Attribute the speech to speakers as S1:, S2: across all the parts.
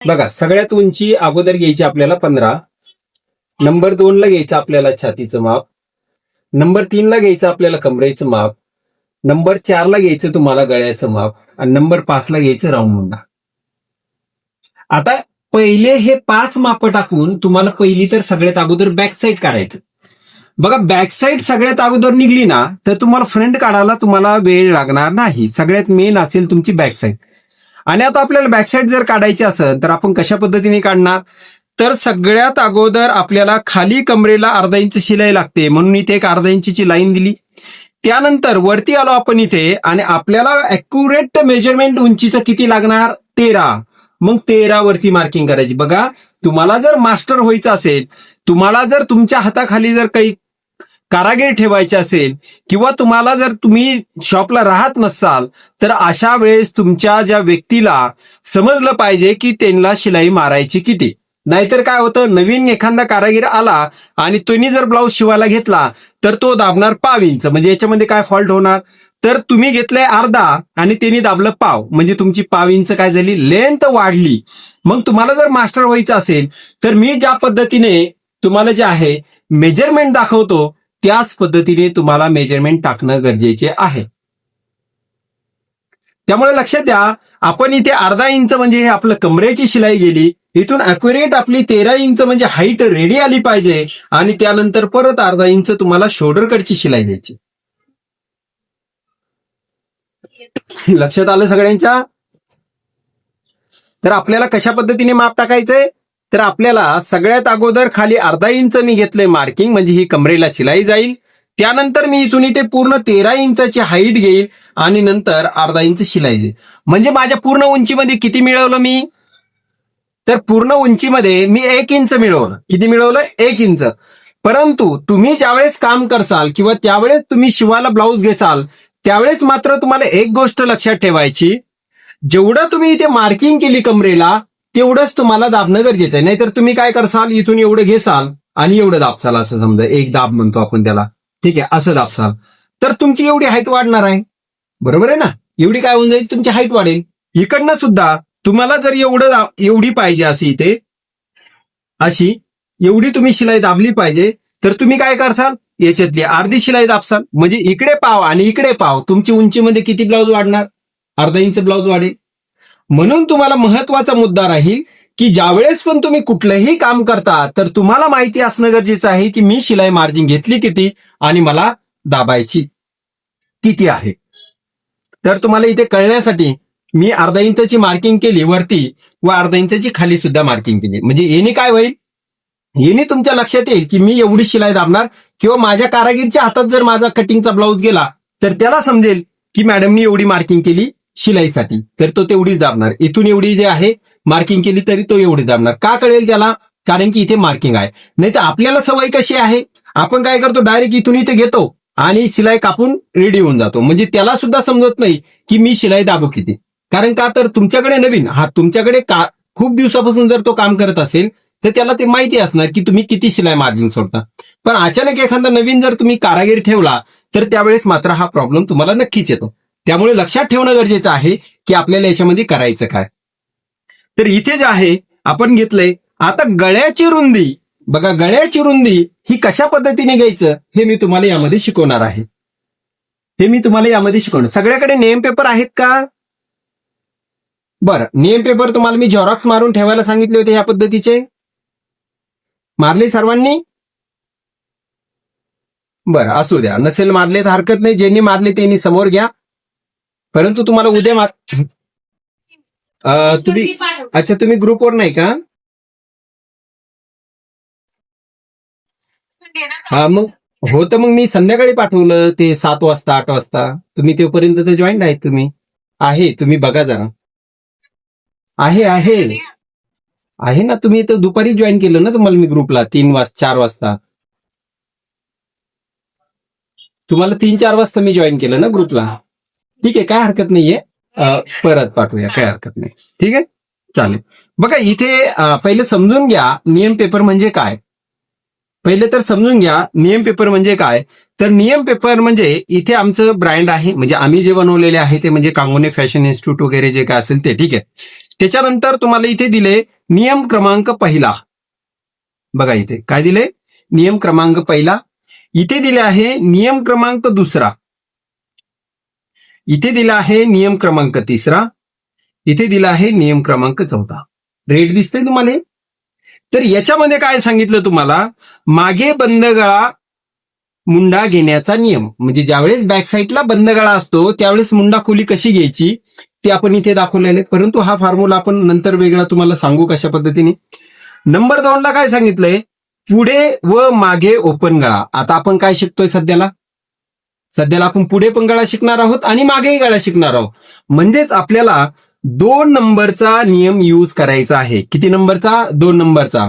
S1: बघा, सगळ्यात उंची अगोदर घ्यायची आपल्याला 15. नंबर 2 ला घ्यायचं आपल्याला छातीचं माप. नंबर 3 ला घ्यायचं आपल्याला कमरेचं माप. नंबर 4 ला घ्यायचं तुम्हाला गळ्याचं माप आणि नंबर 5 ला घ्यायचं राऊंड मुंडा. आता पहिले हे 5 माप टाकून तुम्हाला पहिली तर सगळ्यात अगोदर बॅक साईड काढायचं. बघा, बॅक साईड सगळ्यात अगोदर निघली ना तर तुम्हाला फ्रंट काढायला तुम्हाला वेळ लागणार नाही. सगळ्यात मेन असेल तुमची बॅक साईड. आणि आता आपल्याला बॅक साईड जर काढायची असेल तर आपण कशा पद्धतीने काढणार, तर सगळ्यात अगोदर आपल्याला खाली कमरेला अर्धा इंच शिलाई लागते म्हणून इथे एक अर्धा इंचची लाईन दिली. त्यानंतर वरती आलो आपण इथे आणि आपल्याला अॅक्युरेट मेजरमेंट उंचीचं किती लागणार, 13. मग 13 वरती मार्किंग करायची. बघा, तुम्हाला जर मास्टर व्हायचं असेल, तुम्हाला जर तुमच्या हाताखाली जर काही कारागीर ठेवायचे असेल किंवा तुम्हाला जर तुम्ही शॉपला राहत नसाल तर अशा वेळेस तुमच्या ज्या व्यक्तीला समजलं पाहिजे की त्यांना शिलाई मारायची किती. नाहीतर काय होतं, नवीन एखादा कारागीर आला आणि तुम्ही जर ब्लाऊज शिवायला घेतला तर तो दाबणार 1/2 इंच. म्हणजे याच्यामध्ये काय फॉल्ट होणार, तर तुम्ही घेतलंय अर्धा आणि त्यांनी दाबलं 1/2, म्हणजे तुमची 1/2 इंच काय झाली, लेंथ वाढली. मग तुम्हाला जर मास्टर व्हायचं असेल तर मी ज्या पद्धतीने तुम्हाला जे आहे मेजरमेंट दाखवतो त्याच पद्धतीने तुम्हाला मेजरमेंट टाकणं गरजेचे आहे. त्यामुळे लक्षात द्या, आपण इथे अर्धा इंच म्हणजे हे आपलं कमरेची शिलाई गेली. इथून अॅक्युरेट आपली 13 इंच म्हणजे हाईट रेडी आली पाहिजे आणि त्यानंतर परत अर्धा इंच तुम्हाला शोल्डरकडची शिलाई द्यायची. लक्षात आलं सगळ्यांच्या? तर आपल्याला कशा पद्धतीने माप टाकायचंय, तर आपल्याला सगळ्यात अगोदर खाली अर्धा इंच मी घेतलंय मार्किंग, म्हणजे ही कमरेला शिलाई जाईल. त्यानंतर मी इथून इथे पूर्ण 13 इंचाची हाईट घेईल आणि नंतर अर्धा इंच शिलाई देईल. म्हणजे माझ्या पूर्ण उंचीमध्ये किती मिळवलं मी, तर पूर्ण उंचीमध्ये मी 1 इंच मिळवलं. किती मिळवलं, 1 इंच. परंतु तुम्ही ज्यावेळेस काम करसाल किंवा त्यावेळेस तुम्ही शिवायला ब्लाऊज घेसाल त्यावेळेस मात्र तुम्हाला एक गोष्ट लक्षात ठेवायची, जेवढं तुम्ही इथे मार्किंग केली कमरेला तेवढंच तुम्हाला दाबणं गरजेचं आहे. नाहीतर तुम्ही काय करसाल, इथून एवढं घेसाल आणि एवढं दाबसाल, असं समजा एक दाब म्हणतो आपण त्याला, ठीक आहे, असं दाबसाल तर तुमची एवढी हाईट वाढणार आहे. बरोबर आहे ना, एवढी काय होऊन जाईल, तुमची हाईट वाढेल. इकडनं सुद्धा तुम्हाला जर एवढी पाहिजे अशी इथे अशी एवढी तुम्ही शिलाई दाबली पाहिजे तर तुम्ही काय करसाल, याच्यातली अर्धी शिलाई दाबसाल. म्हणजे इकडे पाव आणि इकडे पाव, तुमची उंचीमध्ये किती ब्लाऊज वाढणार, अर्धा इंच ब्लाऊज वाढेल. म्हणून तुम्हाला महत्वाचा मुद्दा राहील की ज्यावेळेस पण तुम्ही कुठलंही काम करता तर तुम्हाला माहिती असणं गरजेचं आहे की मी शिलाई मार्जिन घेतली किती आणि मला दाबायची किती आहे. तर तुम्हाला इथे कळण्यासाठी मी अर्धा इंचाची मार्किंग केली वरती व अर्धा इंचाची खाली सुद्धा मार्किंग केली. म्हणजे याने काय होईल, याने तुमच्या लक्षात येईल की मी एवढी शिलाई दाबणार. किंवा माझ्या कारागीरच्या हातात जर माझा कटिंगचा ब्लाऊज गेला तर त्याला समजेल की मॅडमनी एवढी मार्किंग केली शिलाईसाठी, तर तो तेवढीच दाबणार. इथून एवढी जे आहे मार्किंग केली तरी तो एवढी दाबणार. का कळेल त्याला, कारण की इथे मार्किंग आहे. नाही तर आपल्याला सवय कशी आहे, आपण काय करतो, डायरेक्ट इथून इथे घेतो आणि शिलाई कापून रेडी होऊन जातो. म्हणजे त्याला सुद्धा समजत नाही की मी शिलाई दाबू किती. कारण का, तर तुमच्याकडे नवीन तुमच्याकडे खूप दिवसापासून जर तो काम करत असेल तर त्याला ते माहिती असणार की तुम्ही किती शिलाई मार्जिन सोडता. पण अचानक एखादा नवीन जर तुम्ही कारागीर ठेवला तर त्यावेळेस मात्र हा प्रॉब्लेम तुम्हाला नक्कीच येतो. त्यामुळे लक्षात ठेवणं गरजेचं आहे की आपल्याला याच्यामध्ये करायचं काय. तर इथे जे आहे आपण घेतलंय आता गळ्याची रुंदी. बघा, गळ्याची रुंदी ही कशा पद्धतीने घ्यायचं हे मी तुम्हाला यामध्ये शिकवणार आहे. सगळ्याकडे नेम पेपर आहेत का? बरं, नेम पेपर तुम्हाला मी झेरॉक्स मारून ठेवायला सांगितले होते या पद्धतीचे. मारले सर्वांनी? बरं, असू द्या, नसेल मारले तर हरकत नाही. ज्यांनी मारले त्यांनी समोर घ्या. परंतु तुम्हाला उद्या तुम्ही ग्रुपवर नाही का? मग हो, तर मग मी संध्याकाळी पाठवलं ते 7 वाजता 8 वाजता. तुम्ही तेपर्यंत तर जॉईन आहेत. तुम्ही बघा जरा. आहे ना, तुम्ही तर दुपारी जॉईन केलं ना तुम्हाला मी ग्रुपला 4 वाजता. तुम्हाला 3-4 वाजता मी जॉईन केलं ना ग्रुपला. ठीक आहे, काय हरकत नाहीये. परत पाठवूया, काय हरकत नाही. ठीक आहे, चालेल. बघा, इथे पहिले समजून घ्या नियम पेपर म्हणजे काय. नियम पेपर म्हणजे काय. तर नियम पेपर म्हणजे इथे आमचं ब्रँड आहे, म्हणजे आम्ही जे बनवलेले आहे ते म्हणजे कांगोने फॅशन इन्स्टिट्यूट वगैरे जे काय असेल ते. ठीक आहे, त्याच्यानंतर तुम्हाला इथे दिले नियम क्रमांक पहिला. बघा इथे काय दिले, नियम क्रमांक पहिला. इथे दिले आहे नियम क्रमांक दुसरा. इथे दिला आहे नियम क्रमांक तिसरा. इथे दिला आहे नियम क्रमांक चौथा. रेड दिसतंय तुम्हाला? तर याच्यामध्ये काय सांगितलं तुम्हाला, मागे बंद गळा मुंडा घेण्याचा नियम. म्हणजे ज्यावेळेस बॅक साईडला बंद गळा असतो त्यावेळेस मुंडा खोली कशी घ्यायची ते आपण इथे दाखवलेले, परंतु हा फॉर्म्युला आपण नंतर वेगळा तुम्हाला सांगू कशा पद्धतीने. नंबर 2 ला काय सांगितलंय, पुढे व मागे ओपन गळा. आता आपण काय शिकतोय सध्याला आपण पुढे पण गळा शिकणार आहोत आणि मागेही गळा शिकणार आहोत. म्हणजेच आपल्याला 2 नंबरचा नियम यूज करायचा आहे. किती नंबरचा? 2 नंबरचा.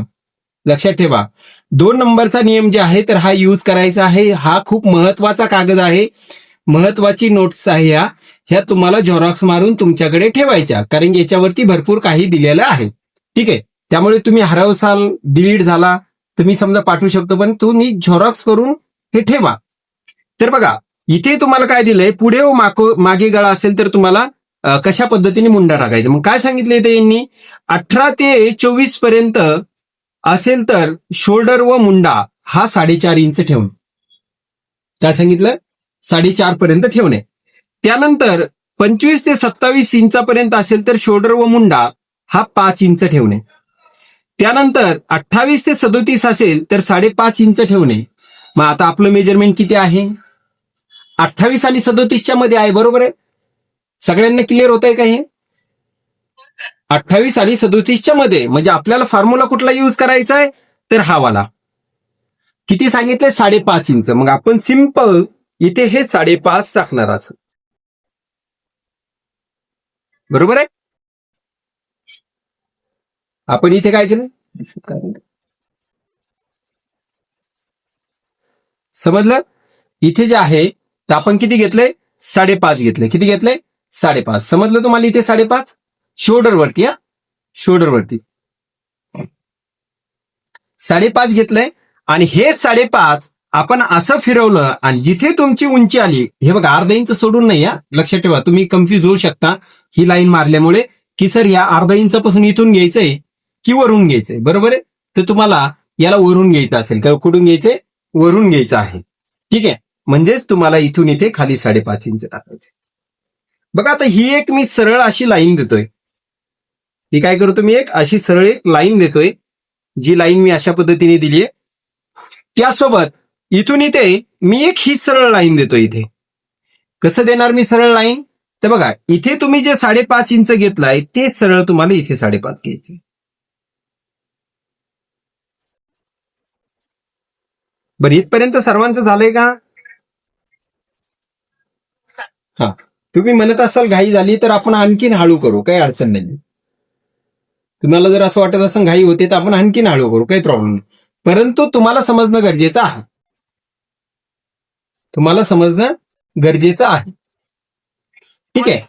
S1: लक्षात ठेवा, 2 नंबरचा नियम जे आहे तर हा यूज करायचा आहे. हा खूप महत्वाचा कागद आहे, महत्वाची नोट्स आहे. ह्या तुम्हाला झेरॉक्स मारून तुमच्याकडे ठेवायच्या, कारण याच्यावरती भरपूर काही दिलेलं आहे. ठीक आहे, त्यामुळे तुम्ही हरवसाल, डिलीट झाला तुम्ही समजा पाठवू शकतो, पण तुम्ही झेरॉक्स करून हे ठेवा. तर बघा इथे तुम्हाला काय दिलंय, पुढे व मागे गळा असेल तर तुम्हाला कशा पद्धतीने मुंडा टाकायचा. मग काय सांगितलं इथे यांनी, 18 ते 24 पर्यंत असेल तर शोल्डर व मुंडा हा 4.5 इंच ठेवणे. काय सांगितलं, 4.5 पर्यंत ठेवणे. त्यानंतर 25 ते 27 इंचापर्यंत असेल तर शोल्डर व मुंडा हा 5 इंच ठेवणे. त्यानंतर 28 ते 37 असेल तर 5.5 इंच ठेवणे. मग आता आपलं मेजरमेंट किती आहे, 28 आणि 37च्या मध्ये आहे, बरोबर आहे. सगळ्यांना क्लिअर होत आहे का हे? 28 आणि 37च्या मध्ये. म्हणजे आपल्याला फॉर्म्युला कुठला यूज करायचा आहे, तर हा वाला. किती सांगितले, 5.5 इंच. मग आपण सिंपल इथे हे 5.5 टाकणार असं, बरोबर आहे. आपण इथे काय केलं समजलं. इथे जे आहे तर आपण किती घेतले, 5.5 घेतले. किती घेतले, 5.5. समजलं तुम्हाला इथे 5.5 शोल्डरवरती. शोल्डरवरती 5.5 घेतलंय आणि हे 5.5 आपण असं फिरवलं आणि जिथे तुमची उंची आली, हे बघा अर्धा इंच सोडून नाही. लक्षात ठेवा, तुम्ही कन्फ्युज होऊ शकता ही लाईन मारल्यामुळे की सर या अर्धा इंचापासून इथून घ्यायचंय की वरून घ्यायचंय, बरोबर आहे. तर तुम्हाला याला वरून घ्यायचं असेल किंवा कुठून घ्यायचंय, वरून घ्यायचं आहे. ठीक आहे, म्हणजेच तुम्हाला इथून इथे खाली 5.5 इंच टाकायचे. बघा आता ही एक मी सरळ अशी लाईन देतोय. ही काय करतो मी, एक अशी सरळ एक लाईन देतोय, जी लाईन मी अशा पद्धतीने दिलीये. त्यासोबत इथून इथे मी एक ही सरळ लाईन देतो. इथे कसं देणार मी सरळ लाईन, तर बघा इथे तुम्ही जे 5.5 इंच घेतलाय ते सरळ तुम्हाला इथे 5.5 घ्यायचे. बरं, इथपर्यंत सर्वांचं झालंय का? हा, तुम्ही म्हणत असाल घाई झाली तर आपण आणखीन हळू करू, काही अडचण नाही. तुम्हाला जर असं वाटत असेल घाई होते तर आपण आणखीन हळू करू, काही प्रॉब्लेम नाही. परंतु तुम्हाला समजणं गरजेचं आहे. तुम्हाला समजणं गरजेचं आहे. ठीक आहे.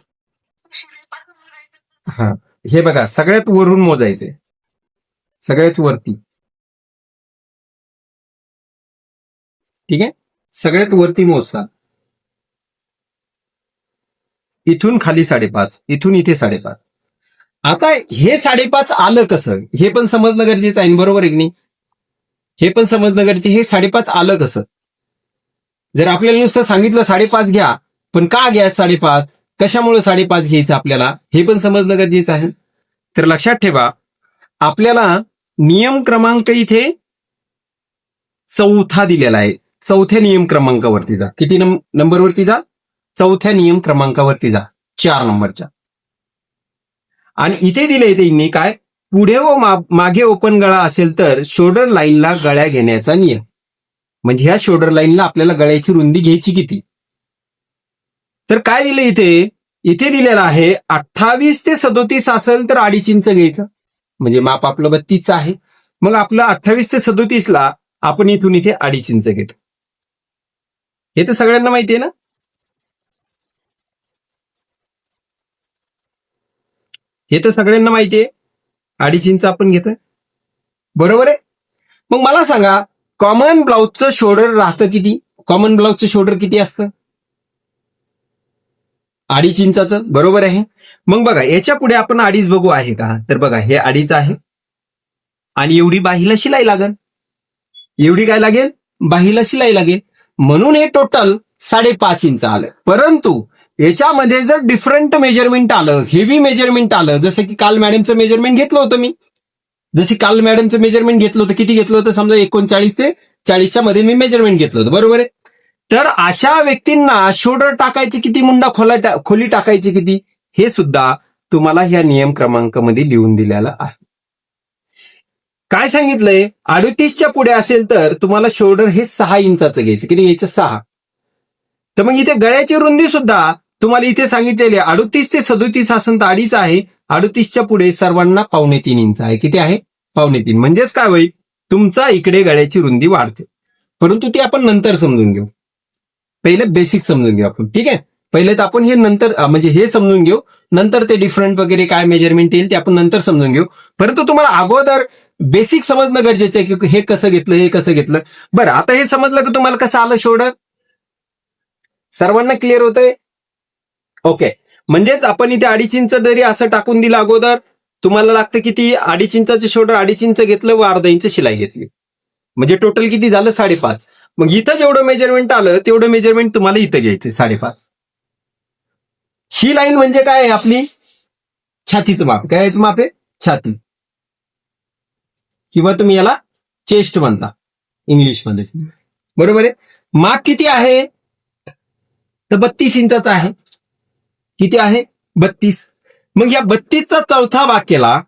S1: हा, हे बघा सगळ्यात वरून मोजायचे, सगळ्यात वरती. ठीक आहे, सगळ्यात वरती मोजता. इथून खाली 5.5, इथून इथे 5.5. आता हे 5.5 आलं कसं हे पण समजणं गरजेचं आहे, बरोबर आहे की नाही. हे पण समजणं गरजेचं, हे 5.5 आलं कसं. जर आपल्याला नुसतं सांगितलं 5.5 घ्या, पण का घ्या 5.5, कशामुळे 5.5 घ्यायचं आपल्याला, हे पण समजणं गरजेचं आहे. तर लक्षात ठेवा, आपल्याला नियम क्रमांक इथे 4था दिलेला आहे. 4थ्या नियम क्रमांकावरती जा. किती नंबरवरती जा, 4थ्या नियम क्रमांकावरती जा, 4 नंबरच्या. आणि इथे दिले त्यांनी काय, पुढे व मागे ओपन गळा असेल तर शोल्डर लाईनला गळ्या घेण्याचा नियम. म्हणजे ह्या शोल्डर लाईनला आपल्याला गळ्याची रुंदी घ्यायची किती. तर काय दिलं इथे, इथे दिलेलं आहे 28 ते 37 असेल तर 2.5 इंच घ्यायचं. म्हणजे माप आपलं 32 आहे. मग आपलं 28 ते 37 ला आपण इथून इथे 2.5 इंच घेतो. हे तर सगळ्यांना माहिती आहे ना. हे तर सगळ्यांना माहिती आहे, 2.5 इंच आपण घेतोय, बरोबर आहे. मग मला सांगा, कॉमन ब्लाउजचं शोल्डर राहतं किती, कॉमन ब्लाउजचं शोल्डर किती असतं. 2.5 इंचाचं, बरोबर आहे. मग बघा याच्या पुढे आपण 2.5 बघू आहे का, तर बघा हे 2.5 आहे आणि एवढी बाहीला शिलाई लागेल. एवढी काय लागेल, बाहीला शिलाई लागेल, म्हणून हे टोटल 5.5 इंच आलं. परंतु याच्यामध्ये जर डिफरंट मेजरमेंट आलं, हेवी मेजरमेंट आलं, जसं की काल मॅडमचं मेजरमेंट घेतलं होतं मी, किती घेतलं होतं, समजा 39 ते 40च्या मध्ये मी मेजरमेंट घेतलं होतं, बरोबर आहे. तर अशा व्यक्तींना शोल्डर टाकायचे किती, मुंडा खोली टाकायची किती, हे सुद्धा तुम्हाला ह्या नियम क्रमांकामध्ये लिहून दिलेला आहे. काय सांगितलंय, 38च्या पुढे असेल तर तुम्हाला शोल्डर हे 6 इंचाचं घ्यायचं. किती घ्यायचं, 6. तर मग इथे गळ्याची रुंदी सुद्धा तुम्हाला इथे सांगितलेली आहे 38 ते 37 असेल तर 2.5 आहे. 38च्या पुढे सर्वांना 2.25 इंच आहे. किती आहे, 2.25. म्हणजेच काय होईल, तुमचा इकडे गळ्याची रुंदी वाढते. परंतु ती आपण नंतर समजून घेऊ, पहिले बेसिक समजून घेऊ आपण. ठीक आहे, पहिले तर आपण हे नंतर म्हणजे हे समजून घेऊ, नंतर ते डिफरंट वगैरे काय मेजरमेंट येईल ते आपण नंतर समजून घेऊ. परंतु तुम्हाला अगोदर बेसिक समजणं गरजेचं आहे की हे कसं घेतलं, हे कसं घेतलं. बरं, आता हे समजलं की तुम्हाला कसं आलं शोल्डर, सर्वांना क्लिअर होतंय. ओके, म्हणजेच आपण इथे 2.5 इंच जरी असं टाकून दिलं अगोदर, तुम्हाला लागतं किती, 2.5 इंचाचे शोल्डर 2.5 इंच घेतलं व अर्धा इंच शिलाई घेतली, म्हणजे टोटल किती झालं, 5.5. मग इथं जेवढं मेजरमेंट आलं तेवढं मेजरमेंट तुम्हाला इथं घ्यायचं 5.5. ही लाईन म्हणजे काय आहे, आपली छातीचं माप. काय याचं माप आहे, छाती, किंवा तुम्ही याला चेस्ट म्हणता इंग्लिशमध्ये, बरोबर आहे. माप किती आहे, तर 32 इंचाचा आहे. किती आहे, 32. मग या 32चा चौथा भाग केला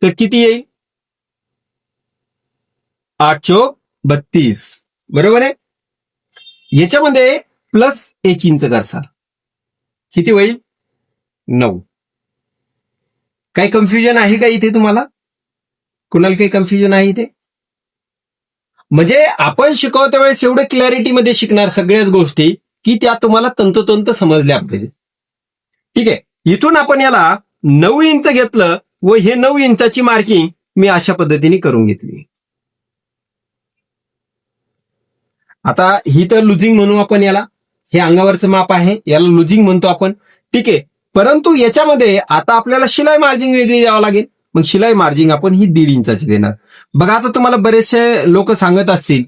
S1: तर किती येईल, 8 चोक 32, बरोबर आहे. याच्यामध्ये प्लस 1 इंच करसाल, किती होईल, 9. काही कन्फ्युजन आहे का इथे तुम्हाला, कुणाला काही कन्फ्युजन आहे इथे? म्हणजे आपण शिकवत्या वेळेस एवढं क्लॅरिटीमध्ये शिकणार सगळ्याच गोष्टी की त्या तुम्हाला तंतोतंत समजल्या पाहिजे. ठीक आहे, इथून आपण याला 9 इंच घेतलं व हे 9 इंचाची मार्किंग मी अशा पद्धतीने करून घेतली. आता ही तर लुजिंग म्हणू आपण याला, हे अंगावरचं माप आहे, याला लुजिंग म्हणतो आपण. ठीक आहे, परंतु याच्यामध्ये आता आपल्याला शिलाई मार्जिंग वेगळी द्यावं लागेल. मग शिलाई मार्जिंग आपण ही 1.5 इंचाची देणार. बघा, आता तुम्हाला बरेचसे लोक सांगत असतील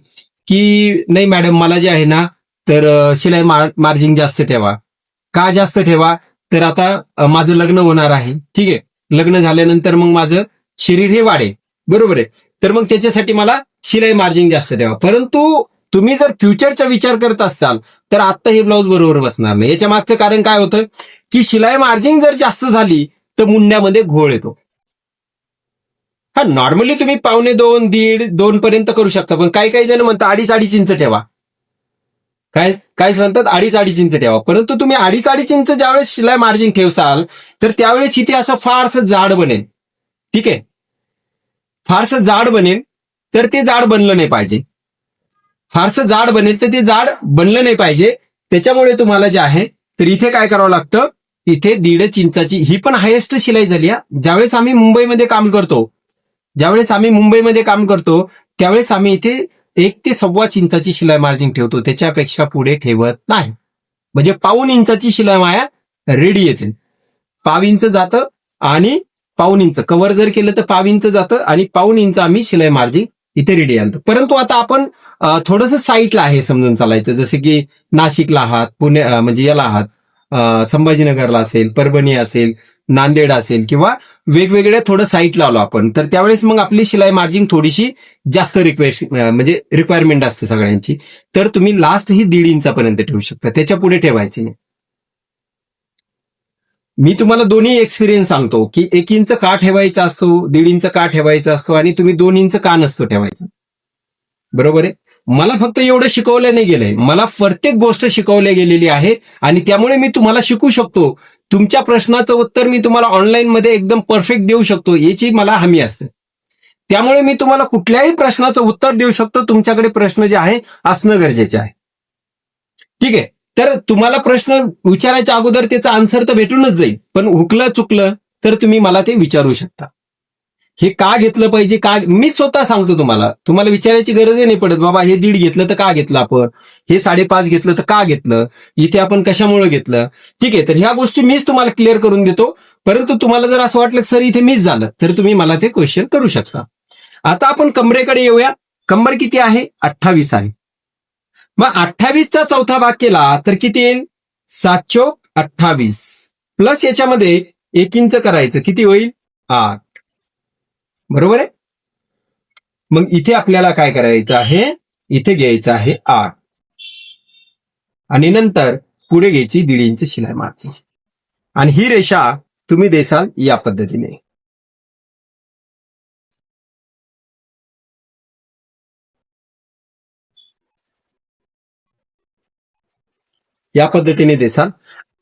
S1: की नाही मॅडम, मला जे आहे ना तर शिलाई मार्जिंग जास्त ठेवा. का जास्त ठेवा, तर आता माझं लग्न होणार आहे. ठीक आहे, लग्न झाल्यानंतर मग माझं शरीर हे वाढेल, बरोबर आहे. तर मग त्याच्यासाठी मला शिलाई मार्जिंग जास्त ठेवा. परंतु तुम्ही जर फ्युचरचा विचार करत असाल तर आता हे ब्लाऊज बरोबर बसणार नाही. याच्या मागचं कारण काय होतं की शिलाई मार्जिंग जर जास्त झाली तर मुंड्यामध्ये घोळ येतो. हा, नॉर्मली तुम्ही 1.25, 1.5, 2 पर्यंत करू शकता, पण काही काही जण म्हणतात 2.5 इंच ठेवा. काय म्हणतात 2.5 इंच ठेवा. परंतु तुम्ही 2.5 इंच ज्यावेळेस शिलाई मार्जिन ठेवसाल तर त्यावेळेस इथे असं फारसं जाड बनेल. ठीक आहे, फारसं जाड बनेल, तर ते जाड बनलं नाही पाहिजे. फारसं जाड बनेल तर ते जाड बनलं नाही पाहिजे. त्याच्यामुळे तुम्हाला जे आहे तर इथे काय करावं लागतं, इथे 1.5 इंचाची ही पण हायेस्ट शिलाई झाली. ज्यावेळेस आम्ही मुंबईमध्ये काम करतो त्यावेळेस आम्ही इथे 1 ते 1.25 इंचाची शिलाई मार्जिन ठेवतो, त्याच्यापेक्षा पुढे ठेवत नाही. म्हणजे 1.25 इंचाची शिलाई माया रेडी येते. 1.25 इंच जातं आणि 1.25 इंच कव्हर जर केलं तर 1.25 इंच जातं आणि 1.25 इंच आम्ही शिलाई मार्जिन इथे रेडी आणतो. परंतु आता आपण थोडंसं साईटला आहे समजून चालायचं, जसं की नाशिकला आहात, पुणे म्हणजे याला आहात, संभाजीनगरला असेल, परभणी असेल, नांदेड असेल, किंवा वेगवेगळ्या थोडं साईटला आलो आपण, तर त्यावेळेस मग आपली शिलाई मार्जिन थोडीशी जास्त रिक्वायरमेंट असते सगळ्यांची. तर तुम्ही लास्ट ही 1.5 इंचापर्यंत ठेवू शकता, त्याच्या पुढे ठेवायची नाही. मी तुम्हाला दोन्ही एक्सपिरियन्स सांगतो की 1 इंच का ठेवायचा असतो, 1.5 इंच का ठेवायचा असतो, आणि तुम्ही 2 इंच का नसतो ठेवायचा. बरोबर आहे. मला फक्त एवढं शिकवलं नाही गेलंय, मला प्रत्येक गोष्ट शिकवल्या गेलेली आहे आणि त्यामुळे मी तुम्हाला शिकू शकतो. तुमच्या प्रश्नाचं उत्तर मी तुम्हाला ऑनलाईन मध्ये एकदम परफेक्ट देऊ शकतो, याची मला हमी असते. त्यामुळे मी तुम्हाला कुठल्याही प्रश्नाचं उत्तर देऊ शकतो. तुमच्याकडे प्रश्न जे आहे असणं गरजेचे आहे. ठीक आहे, तर तुम्हाला प्रश्न विचारायच्या अगोदर त्याचा आन्सर तर भेटूनच जाईल, पण हुकलं चुकलं तर तुम्ही मला ते विचारू शकता. हे का घेतलं पाहिजे, का मी स्वतः सांगतो तुम्हाला. तुम्हाला विचारायची गरजही नाही पडत बाबा हे 1.5 घेतलं तर का घेतलं आपण, हे 5.5 घेतलं तर का घेतलं, इथे आपण कशामुळे घेतलं. ठीक आहे, तर ह्या गोष्टी मीच तुम्हाला क्लिअर करून देतो. परंतु तुम्हाला जर असं वाटलं सर इथे मिस झालं तर तुम्ही मला ते क्वेश्चन करू शकता. आता आपण कमरेकडे येऊया. कंबर किती आहे, 28 आहे. मग 28चा चौथा भाग केला तर किती येईल, 7 चोक 28 प्लस याच्यामध्ये 1 इंच करायचं, किती होईल, 8. बरोबर आहे. मग इथे आपल्याला काय करायचं आहे, इथे घ्यायचं आहे 8 आणि नंतर पुढे घ्यायची 1.5 इंच शिलाई मारायची आणि ही रेषा तुम्ही देसाल या पद्धतीने. या पद्धतीने देसाल.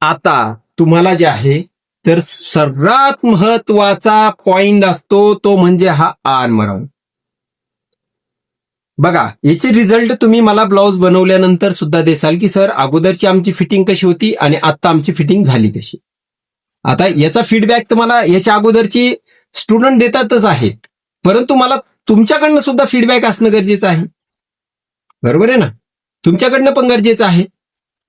S1: आता तुम्हाला जे आहे तर सर्वात महत्वाचा पॉइंट असतो तो म्हणजे हा आर्म राऊंड. बघा याचे रिझल्ट तुम्ही मला ब्लाउज बनवल्यानंतर सुद्धा देसाल की सर अगोदरची आमची फिटिंग कशी होती आणि आता आमची फिटिंग झाली कशी. आता याचा फीडबॅक तुम्हाला याच्या अगोदरची स्टुडंट देतातच आहेत, परंतु मला तुमच्याकडनं सुद्धा फीडबॅक असणं गरजेचं आहे. बरोबर आहे ना, तुमच्याकडनं पण गरजेचं आहे.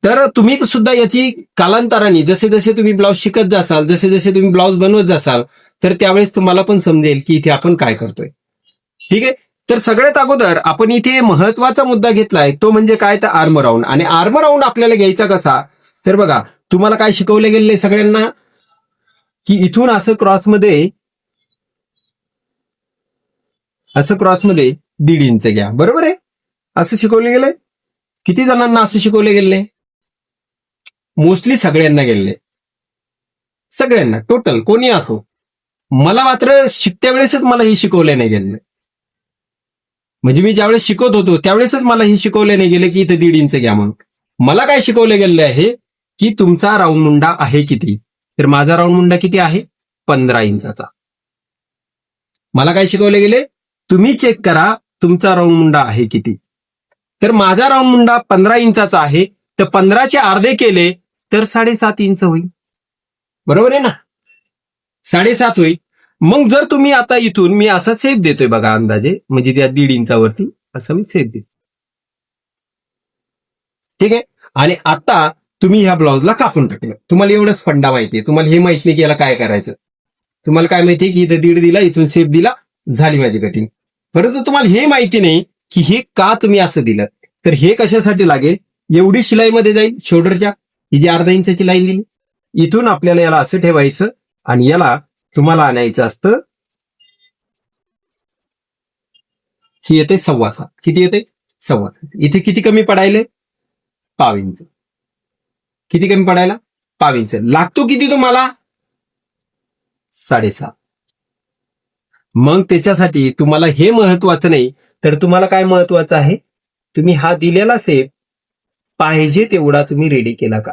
S1: तर तुम्ही सुद्धा याची कालांतराने जसे जसे तुम्ही ब्लाऊज शिकत जासाल, जसे जसे तुम्ही ब्लाऊज बनवत जासाल, तर त्यावेळेस तुम्हाला पण समजेल की इथे आपण काय करतोय. ठीक आहे. तर सगळ्यात अगोदर आपण इथे महत्वाचा मुद्दा घेतलाय तो म्हणजे काय, तर आर्म राऊंड. आणि आर्म राऊंड आपल्याला घ्यायचा कसा, तर बघा तुम्हाला काय शिकवले गेले सगळ्यांना की इथून असं क्रॉसमध्ये 1.5 इंच घ्या. बरोबर आहे, असं शिकवले गेलंय. किती जणांना असं शिकवले गेले, मोस्टली सगळ्यांना गेले, सगळ्यांना टोटल कोणी असो. मला मात्र शिकत्या वेळेसच मला हे शिकवले नाही गेले. म्हणजे मी ज्यावेळेस शिकवत होतो त्यावेळेसच मला हे शिकवले नाही गेले की इथे 1.5 इंच घ्या म्हणून. मला काय शिकवले गेले आहे की तुमचा राऊंड मुंडा आहे किती, तर माझा राऊंड मुंडा किती आहे, 15 इंचाचा. मला काय शिकवले गेले, तुम्ही चेक करा तुमचा राऊंड मुंडा आहे किती. तर माझा राऊंड मुंडा 15 इंचाचा आहे, तर 15चे अर्धे केले तर 7.5 इंच होईल. बरोबर आहे ना, 7.5 होईल. मग जर तुम्ही आता इथून मी असा सेप देतोय बघा अंदाजे, म्हणजे त्या 1.5 इंचावरती असं मी सेप देतो. ठीक आहे. आणि आता तुम्ही ह्या ब्लाऊजला कापून टाकलं. तुम्हाला एवढंच फंडा माहितीये, तुम्हाला हे माहित नाही की याला काय करायचं. तुम्हाला काय माहितीये की इथं 1.5 दिला, इथून सेप दिला, झाली माझी कटिंग. परंतु तुम्हाला हे माहिती नाही की हे का तुम्ही असं दिलं. तर हे कशासाठी लागेल, एवढी शिलाईमध्ये जाईल शोल्डरच्या, ही जी अर्धा इंचाची लाईन दिली, इथून आपल्याला याला असं ठेवायचं आणि याला तुम्हाला आणायचं असतं, ही येते 7.25. किती येते, 7.25. इथे किती कमी पडायले, पाव इंच. किती कमी पडायला, पाव इंच. लागतो किती तुम्हाला, 7.5. मग त्याच्यासाठी तुम्हाला हे महत्वाचं नाही, तर तुम्हाला काय महत्वाचं आहे, तुम्ही हा दिलेला सेप पाहिजे तेवढा तुम्ही रेडी केला का.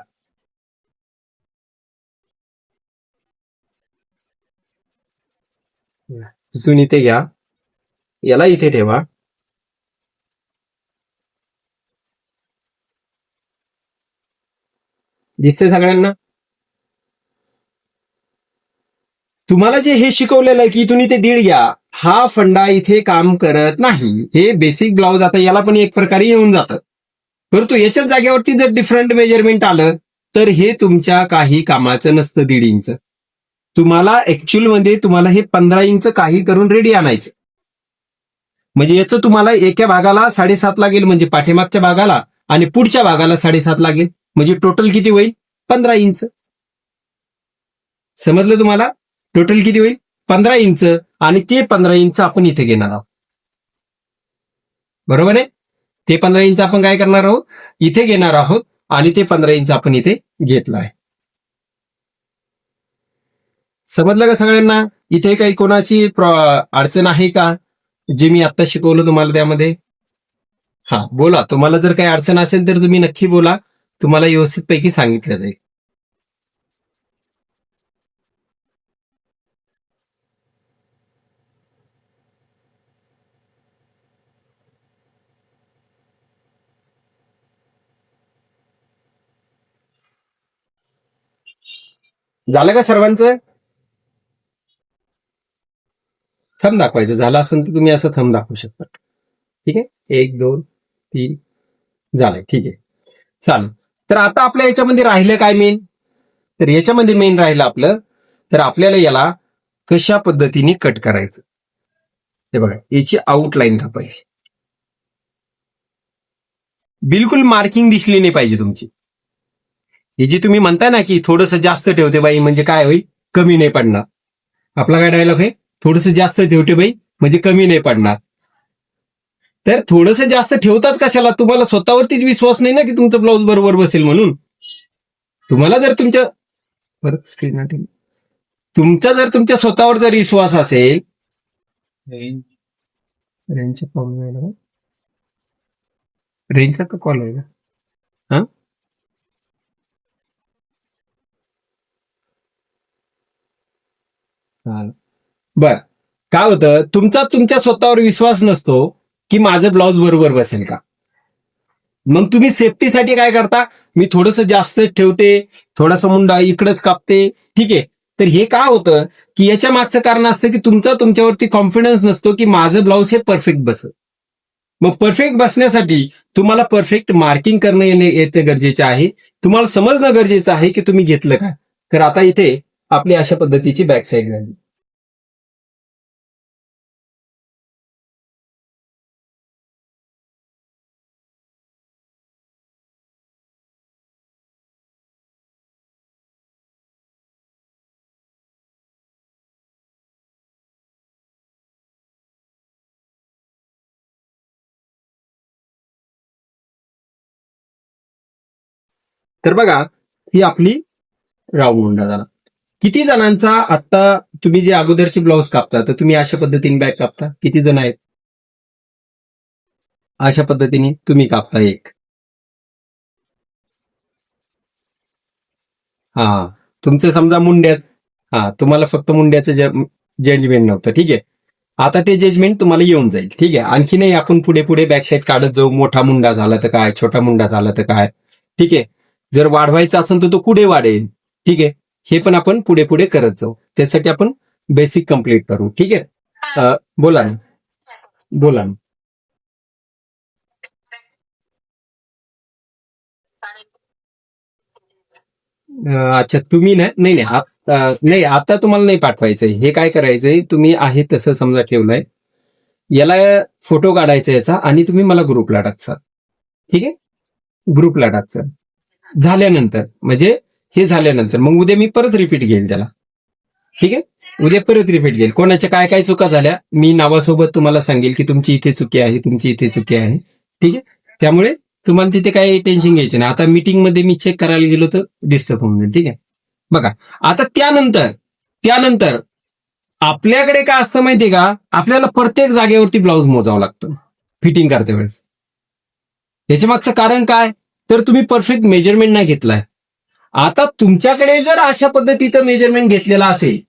S1: तिथून इथे घ्या, याला इथे ठेवा. दिसते सगळ्यांना. तुम्हाला जे हे शिकवलेलं आहे की इथून इथे 1.5 घ्या, हा फंडा इथे काम करत नाही. हे बेसिक ब्लाऊज आता याला पण एक प्रकारे येऊन जातं, परंतु याच्याच जागेवरती जर डिफरंट मेजरमेंट आलं तर हे तुमच्या काही कामाचं नसतं. 1.5 इंच तुम्हाला ऍक्च्युअल मध्ये तुम्हाला हे 15 इंच काही करून रेडी आणायचं. म्हणजे याचं तुम्हाला एका भागाला 7.5 लागेल, म्हणजे पाठीमागच्या भागाला, आणि पुढच्या भागाला 7.5 लागेल, म्हणजे टोटल किती होईल, 15 इंच. समजलं तुम्हाला, टोटल किती होईल, 15 इंच. आणि ते 15 इंच आपण इथे घेणार आहोत. बरोबर आहे, ते 15 इंच आपण काय करणार आहोत, इथे घेणार आहोत. आणि ते 15 इंच आपण इथे घेतलं आहे. समजलं का सगळ्यांना, इथे काही कोणाची अडचण आहे का, जे मी आता शिकवलं तुम्हाला त्यामध्ये. हा बोला, तुम्हाला जर काही अडचण असेल तर तुम्ही नक्की बोला, तुम्हाला व्यवस्थित पैकी सांगितलं जाईल. झालं का सर्वांचं. थंब दाखवायचं झालं असेल तर तुम्ही असं थंब दाखवू शकता. ठीक आहे, 1 2 3 झालंय. ठीक आहे, चालेल. तर आता आपल्या याच्यामध्ये राहिलं काय मेन, तर याच्यामध्ये मेन राहिलं आपलं, तर आपल्याला याला कशा पद्धतीने कट करायचं. हे बघा, याची आउटलाईन कापायची. बिलकुल मार्किंग दिसली नाही पाहिजे तुमची. हे जी तुम्ही म्हणताय ना की थोडंसं जास्त ठेवते बाई म्हणजे काय होईल, कमी नाही पडणार. आपला काय डायलॉग आहे, थोडंसं जास्त ठेवते बाई म्हणजे कमी नाही पडणार. तर थोडंसं जास्त ठेवताच कशाला, तुम्हाला स्वतःवरतीच विश्वास नाही ना की तुमचं ब्लाऊज बरोबर बसेल म्हणून. तुम्हाला जर तुमच्या परत स्क्रीन तुमचा जर तुमच्या स्वतःवर जर विश्वास असेल, रेंजचा प्रॉब्लेम आहे ना, रेंजचा तर कॉल आहे ना. हा, बर. काय होतं, तुमचा तुमच्या स्वतःवर विश्वास नसतो की माझं ब्लाऊज बरोबर बसेल का. मग तुम्ही सेफ्टीसाठी काय करता, मी थोडंसं जास्त ठेवते, थोडासा मुंडा इकडंच कापते. ठीक आहे, तर हे काय होतं की याच्या मागचं कारण असतं की तुमचा तुमच्यावरती कॉन्फिडन्स नसतो की माझं ब्लाऊज हे परफेक्ट बसेल. मग परफेक्ट बसण्यासाठी तुम्हाला परफेक्ट मार्किंग करणं येणं गरजेचं आहे. तुम्हाला समजणं गरजेचं आहे की तुम्ही घेतलं काय. तर आता इथे आपली अशा पद्धतीची बॅक साईड झाली. तर बघा, ही आपली राऊंड मुंडा झाला. किती जणांचा आता तुम्ही जे अगोदरचे ब्लाऊज कापता तर तुम्ही अशा पद्धतीने बॅक कापता, किती जण आहेत अशा पद्धतीने तुम्ही कापता एक. हा, तुमचं समजा मुंड्यात, हा तुम्हाला फक्त मुंड्याचं जजमेंट नव्हतं. ठीक आहे, आता ते जजमेंट तुम्हाला येऊन जाईल. ठीक आहे, आणखी नाही आपण पुढे पुढे बॅक साईड काढत जाऊ. मोठा मुंडा झाला तर काय, छोटा मुंडा झाला तर काय. ठीक आहे, जर वाढवायचा असेल तर तो पुढे वाढेल. ठीक आहे, हे पण आपण पुढे पुढे करत जाऊ. त्यासाठी आपण बेसिक कम्प्लीट करू. ठीक आहे, बोला ना, बोला ना. अच्छा, तुम्ही नाही नाही नाही, आता तुम्हाला नाही पाठवायचंय. हे काय करायचंय, तुम्ही आहे तसं समजा ठेवलंय, याला फोटो काढायचा याचा आणि तुम्ही मला ग्रुपला टाकसा. ठीक आहे, ग्रुपला टाकसा. झाल्यानंतर म्हणजे हे झाल्यानंतर मग उद्या मी परत रिपीट घेईल त्याला. ठीक आहे, उद्या परत रिपीट घेईल. कोणाच्या काय काय चुका झाल्या मी नावासोबत तुम्हाला सांगेल की तुमची इथे चुकी आहे, तुमची इथे चुकी आहे. ठीक आहे, त्यामुळे तुम्हाला तिथे काही टेन्शन घ्यायचं नाही. आता मीटिंग मध्ये मी चेक करायला गेलो तर डिस्टर्ब होऊन जाईल. ठीक आहे, बघा आता त्यानंतर त्यानंतर आपल्याकडे काय असतं माहितीये का, आपल्याला प्रत्येक जागेवरती ब्लाऊज मोजावं लागतं फिटिंग करते वेळेस. याच्या मागचं कारण काय, तर तुम्ही परफेक्ट मेजरमेंट नाही घेतलाय. आता तुमच्याकडे जर अशा पद्धतीचं मेजरमेंट घेतलेलं असेल,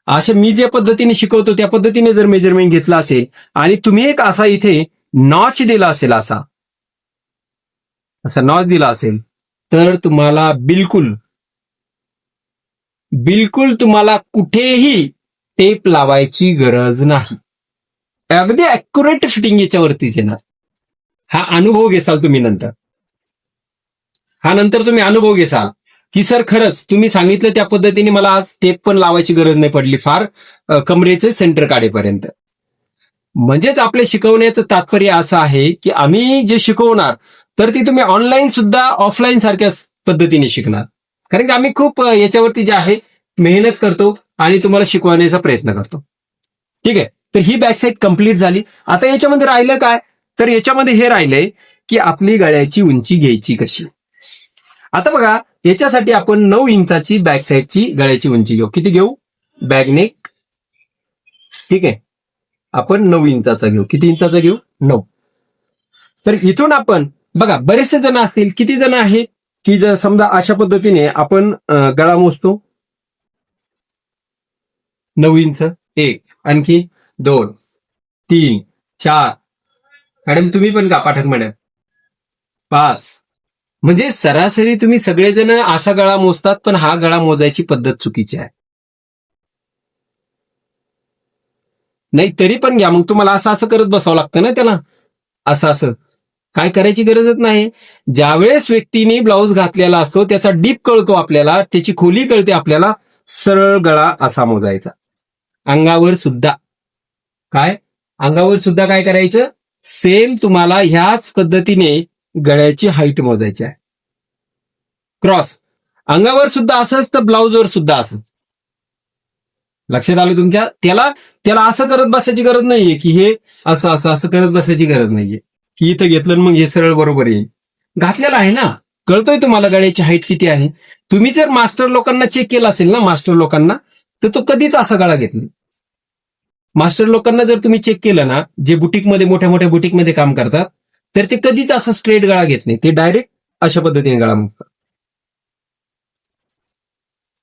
S1: असं मी ज्या पद्धतीने शिकवतो त्या पद्धतीने जर मेजरमेंट घेतला असेल आणि तुम्ही एक असा इथे नॉच दिला असेल, असा असा नॉच दिला असेल, तर तुम्हाला बिलकुल बिलकुल तुम्हाला कुठेही टेप लावायची गरज नाही. अगदी अॅक्युरेट फिटिंग याच्यावरतीच येणार. हा अनुभव घेसाल तुम्ही नंतर. हा नंतर तुम्ही अनुभव घेसाल की सर खरंच तुम्ही सांगितलं त्या पद्धतीने मला आज टेप पण लावायची गरज नाही पडली फार कमरेचे सेंटर काढेपर्यंत. म्हणजेच आपल्या शिकवण्याचं तात्पर्य असं आहे की आम्ही जे शिकवणार तर ते तुम्ही ऑनलाईन सुद्धा ऑफलाईन सारख्याच पद्धतीने शिकणार. कारण की आम्ही खूप याच्यावरती जे आहे मेहनत करतो आणि तुम्हाला शिकवण्याचा प्रयत्न करतो. ठीक आहे, तर ही बॅक साईड कंप्लीट झाली. आता याच्यामध्ये राहिलं काय, तर याच्यामध्ये हे राहिलंय की आपली गळ्याची उंची घ्यायची कशी. आता बघा, याच्यासाठी आपण 9 इंचाची बॅक साईडची गळ्याची उंची घेऊ. किती घेऊ, बॅकनेक. ठीक आहे, आपण 9 इंचाचा घेऊ. किती इंचाचा घेऊ, 9. तर इथून आपण बघा, बरेचसे जण असतील, किती जण आहेत की जर समजा अशा पद्धतीने आपण गळा मोजतो. 9 इंच, 1, आणखी 2, 3, 4. मॅडम तुम्ही पण का पाठक मॅडम, 5. म्हणजे सरासरी तुम्ही सगळेजण असा गळा मोजतात, पण हा गळा मोजायची पद्धत चुकीची आहे. नाही तरी पण घ्या, मग तुम्हाला असं असं करत बसावं लागतं ना त्याला, असं असं काय करायची गरजच नाही. ज्यावेळेस व्यक्तीने ब्लाऊज घातलेला असतो त्याचा डीप कळतो आपल्याला, त्याची खोली कळते आपल्याला, सरळ गळा असा मोजायचा. अंगावर सुद्धा अंगावर सुद्धा काय करायचं, सेम तुम्हाला ह्याच पद्धतीने गळ्याची हाईट मोजायची आहे. क्रॉस अंगावर सुद्धा असंच तर ब्लाऊजवर सुद्धा असंच. लक्षात आलं तुमच्या? त्याला त्याला असं करत बसायची गरज नाहीये की हे असं असं असं करत बसायची गरज नाहीये की इथं घेतलं मग हे सरळ बरोबर येईल. घातलेलं आहे ना, कळतोय तुम्हाला गळ्याची हाईट किती आहे. तुम्ही जर मास्टर लोकांना चेक केलं असेल ना, मास्टर लोकांना, तर तो कधीच असा गळा घेत नाही. मास्टर लोकांना जर तुम्ही चेक केलं ना, जे बुटीकमध्ये मोठ्या मोठ्या बुटीकमध्ये काम करतात, तर ते कधीच असा स्ट्रेट गळा घेत नाही, ते डायरेक्ट अशा पद्धतीने गळा मोजतात.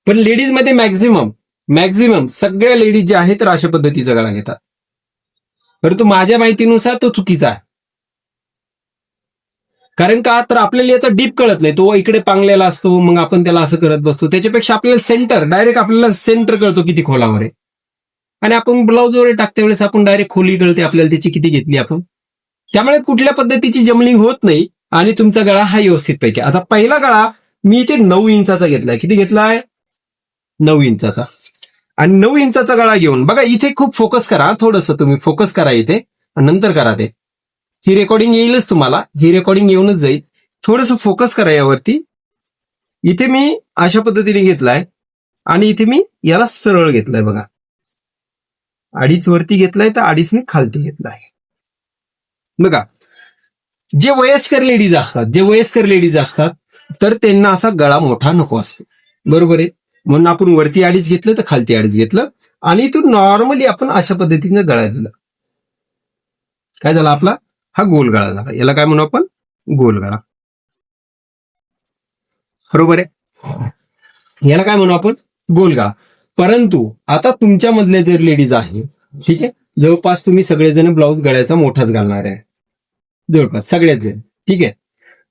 S1: पण लेडीजमध्ये मॅक्झिमम सगळ्या लेडीज ज्या आहेत तर अशा पद्धतीचा गळा घेतात. परंतु माझ्या माहितीनुसार तो चुकीचा आहे. कारण का, तर आपल्याला याचा डीप कळत नाही, तो इकडे पांगलेला असतो, मग आपण त्याला असं करत बसतो. त्याच्यापेक्षा आपल्याला सेंटर, डायरेक्ट आपल्याला सेंटर कळतो किती खोलावर आहे. आणि आपण ब्लाऊजवर टाकते वेळेस आपण डायरेक्ट खोली कळते आपल्याला त्याची किती घेतली आपण. त्यामुळे कुठल्या पद्धतीची जमलिंग होत नाही आणि तुमचा गळा हा व्यवस्थित पैकी. आता पहिला गळा मी इथे 9 इंचाचा घेतलाय. किती घेतलाय? 9 इंचाचा. आणि 9 इंचाचा गळा घेऊन बघा, इथे खूप फोकस करा, थोडंसं तुम्ही फोकस करा इथे, नंतर करा ते. ही रेकॉर्डिंग येईलच तुम्हाला, ही रेकॉर्डिंग येऊनच जाईल. थोडंसं फोकस करा यावरती. इथे मी अशा पद्धतीने घेतलाय आणि इथे मी याला सरळ घेतलाय बघा. 2.5 वरती घेतलाय तर 2.5 मी खालती घेतलाय. बघा, जे वयस्कर लेडीज असतात तर त्यांना असा गळा मोठा नको असतो, बरोबर आहे. म्हणून आपण वरती 2.5 घेतलं तर खालती 2.5 घेतलं आणि इथून नॉर्मली आपण अशा पद्धतीने गळा दिला. काय झाला आपला? हा गोल गळा झाला. याला काय म्हणू आपण? गोल गळा. बरोबर आहे. याला काय म्हणू आपण? गोल गळा. परंतु आता तुमच्यामधले जर लेडीज आहे, ठीक आहे, जवळपास तुम्ही सगळेजण ब्लाऊज गळ्याचा मोठाच घालणार आहे, जवळपास सगळेच जण, ठीक आहे.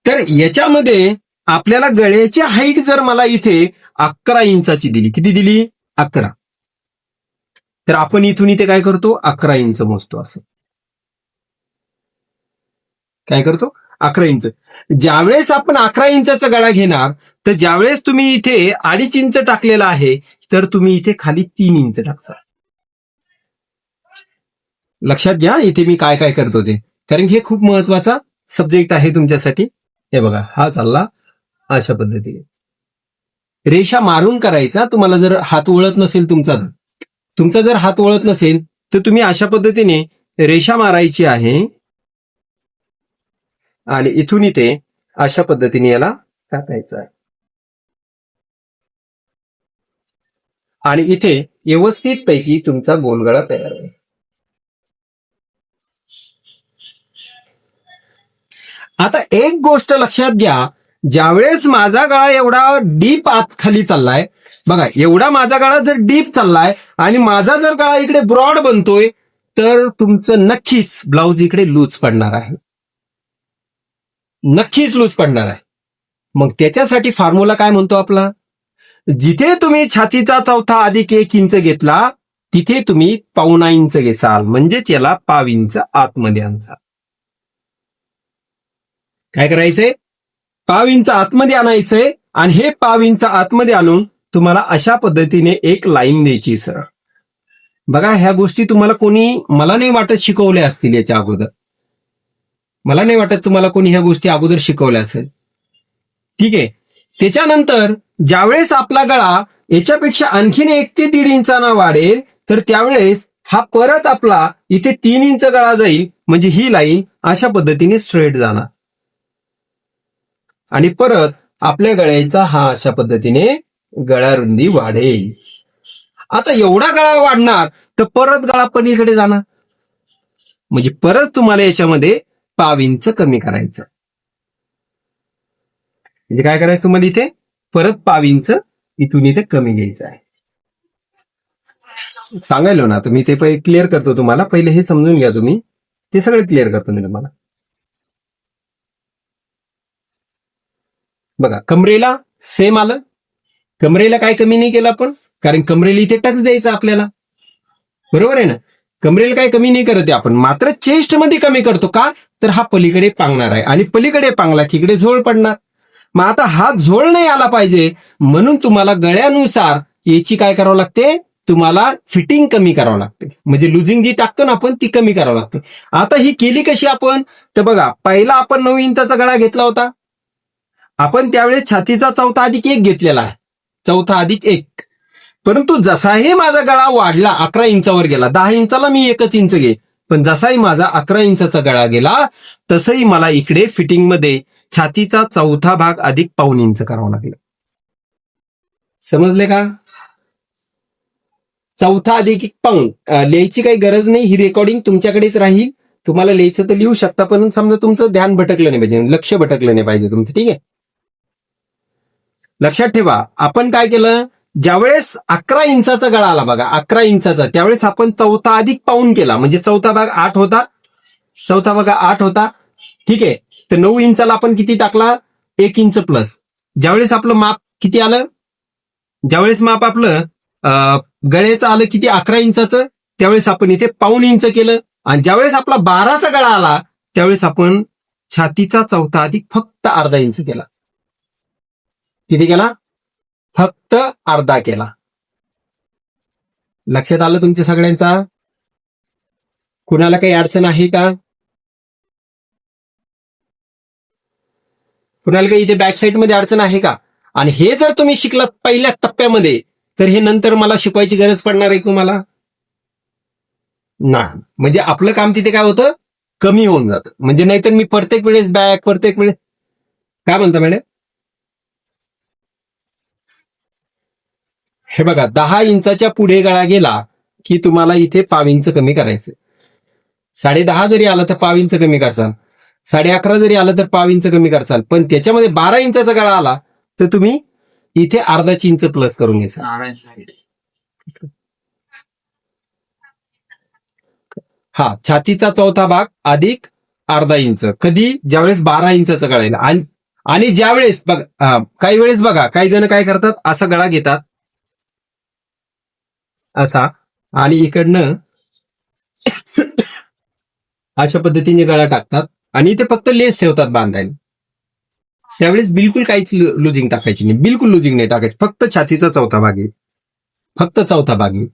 S1: तर याच्यामध्ये आपल्याला गळ्याची हाईट जर मला इथे 11 इंचाची दिली, किती दिली? 11. तर आपण इथून इथे काय करतो? 11 इंच मोजतो. असं काय करतो? 11 इंच. ज्यावेळेस आपण 11 इंचाचा गळा घेणार, तर ज्यावेळेस तुम्ही इथे 2.5 इंच टाकलेला आहे, तर तुम्ही इथे खाली 3 इंच टाकसा. लक्षात घ्या इथे मी काय काय करतो ते, कारण हे खूप महत्वाचा सब्जेक्ट आहे तुमच्यासाठी. हे बघा, हा चालला अशा पद्धतीने. रेषा मारून करायचा. तुम्हाला जर हात वळत नसेल तुमचा जर हात वळत नसेल तर तुम्ही अशा पद्धतीने रेषा मारायची आहे आणि इथून इथे अशा पद्धतीने याला टाकायचं आहे आणि इथे व्यवस्थित पैकी तुमचा गोलगळा तयार होईल. आता एक गोष्ट लक्षात घ्या, ज्यावेळेस माझा गळा एवढा डीप आत खाली चाललाय, बघा एवढा माझा गळा जर डीप चाललाय आणि माझा जर गळा इकडे ब्रॉड बनतोय, तर तुमचं नक्कीच ब्लाऊज इकडे लूज पडणार आहे, नक्कीच लूज पडणार आहे. मग त्याच्यासाठी फॉर्म्युला काय म्हणतो आपला? जिथे तुम्ही छातीचा 1/4 इंच घेतला, तिथे तुम्ही 1/4 इंच घेसाल, म्हणजेच याला 1/2 इंच आतमध्ये आणसा. काय करायचंय? 1/2 इंच आतमध्ये आणायचंय आणि हे 1/2 इंच आतमध्ये आणून तुम्हाला अशा पद्धतीने एक लाईन द्यायची सरळ. बघा, ह्या गोष्टी तुम्हाला कोणी, मला नाही वाटत शिकवल्या असतील याच्या अगोदर. मला नाही वाटत तुम्हाला कोणी ह्या गोष्टी अगोदर शिकवल्या असेल, ठीक आहे. त्याच्यानंतर ज्यावेळेस आपला गळा याच्यापेक्षा आणखीन 1 ते 1.5 इंचाना वाढेल, तर त्यावेळेस हा परत आपला इथे 3 इंच गळा जाईल, म्हणजे ही लाईन अशा पद्धतीने स्ट्रेट जाणार आणि परत आपल्या गळ्याचा हा अशा पद्धतीने गळा रुंदी वाढेल. आता एवढा गळा वाढणार तर परत गळा पलीकडे जाणार, म्हणजे परत तुम्हाला याच्यामध्ये 1/2 इंच कमी करायचं. म्हणजे काय करायचं तुम्हाला इथे? परत 1/2 इंच इथून इथे कमी घ्यायचं आहे. सांगायलो ना, तर मी ते पहिले क्लिअर करतो तुम्हाला. पहिले हे समजून घ्या तुम्ही, ते सगळं क्लिअर करतो मी तुम्हाला. बघा, कमरेला सेम आलं. कमरेला काय कमी नाही केलं आपण, कारण कमरेला इथे टक्स द्यायचा आपल्याला, बरोबर आहे ना. कमरेला काय कमी नाही करत आहे आपण, मात्र चेस्ट मध्ये कमी करतो. का तर हा पलीकडे पांगणार आहे आणि पलीकडे पांगला की इकडे झोळ पडणार. मग आता हा झोळ नाही आला पाहिजे म्हणून तुम्हाला गळ्यानुसार याची काय करावं लागते, तुम्हाला फिटिंग कमी करावं लागते. म्हणजे लुजिंग जी टाकतो ना आपण ती कमी करावं लागते. आता ही केली कशी आपण, तर बघा पहिला आपण 9 इंचाचा गळा घेतला होता. आपण त्यावेळेस छातीचा 4+1 घेतलेला आहे, 4+1. परंतु जसाही माझा गळा वाढला 11 इंचावर गेला, 10 इंचाला मी 1 इंच घे, पण जसाही माझा 11 इंचाचा गळा गेला तसंही मला इकडे फिटिंगमध्ये छातीचा 1/4 भाग अधिक 1/2 इंच करावं लागलं. समजले का? 1/4 + 1/2 लिहायची काही गरज नाही, ही रेकॉर्डिंग तुमच्याकडेच राहील. तुम्हाला लिहायचं तर लिहू शकता, पण समजा तुमचं ध्यान भटकलं नाही पाहिजे, लक्ष भटकलं नाही पाहिजे तुमचं. ठीक आहे, लक्षात ठेवा. आपण काय केलं, ज्यावेळेस 11 इंचाचा गळा आला बघा, 11 इंचाचा, त्यावेळेस आपण 1/4 केला, म्हणजे 1/4 भाग 8 होता, 1/4 भाग 8 होता. ठीक आहे, तर 9 इंचाला आपण किती टाकला, 1 इंच प्लस. ज्यावेळेस आपलं माप किती आलं, ज्यावेळेस माप आपलं गळ्याचं आलं किती, 11 इंचाचं, त्यावेळेस आपण इथे 1/2 इंच केलं. आणि ज्यावेळेस आपला 12चा गळा आला त्यावेळेस आपण छातीचा 1/4 अधिक फक्त अर्धा इंच केला. किती केला, फक्त अर्धा केला. लक्षात आलं तुमच्या सगळ्यांचा? कुणाला काही अडचण आहे का? कुणाला काही इथे बॅक साईड मध्ये अडचण आहे का? आणि हे जर तुम्ही शिकलात पहिल्या टप्प्यामध्ये तर हे नंतर मला शिकवायची गरज पडणार आहे तुम्हाला नाही. म्हणजे आपलं काम तिथे काय होतं, कमी होऊन जातं. म्हणजे नाहीतर मी प्रत्येक वेळेस प्रत्येक वेळेस काय म्हणता मॅडम, हे बघा 10 इंचाच्या पुढे गळा गेला की तुम्हाला इथे 1/2 इंच कमी करायचं. 10.5 जरी आला तर 1/2 इंच कमी करसाल, 11.5 जरी आलं तर 1/2 इंच कमी करसाल. पण त्याच्यामध्ये 12 इंचाचा गळा आला तर तुम्ही इथे अर्धा इंच प्लस करून घ्यायचा. हा, छातीचा 1/4 भाग अधिक अर्धा इंच. कधी, ज्यावेळेस 12 इंचाचा गळा येईल. आणि ज्यावेळेस बघा, काही वेळेस बघा काही जण काय करतात, असा गळा घेतात असा, आणि इकडनं अशा पद्धतीने गळा टाकतात आणि ते फक्त लेस ठेवतात बांधायला. त्यावेळेस बिलकुल काहीच लुजिंग टाकायची नाही, बिलकुल लुजिंग नाही टाकायची, फक्त छातीचा 1/4 भाग आहे, फक्त 1/4 भाग आहे.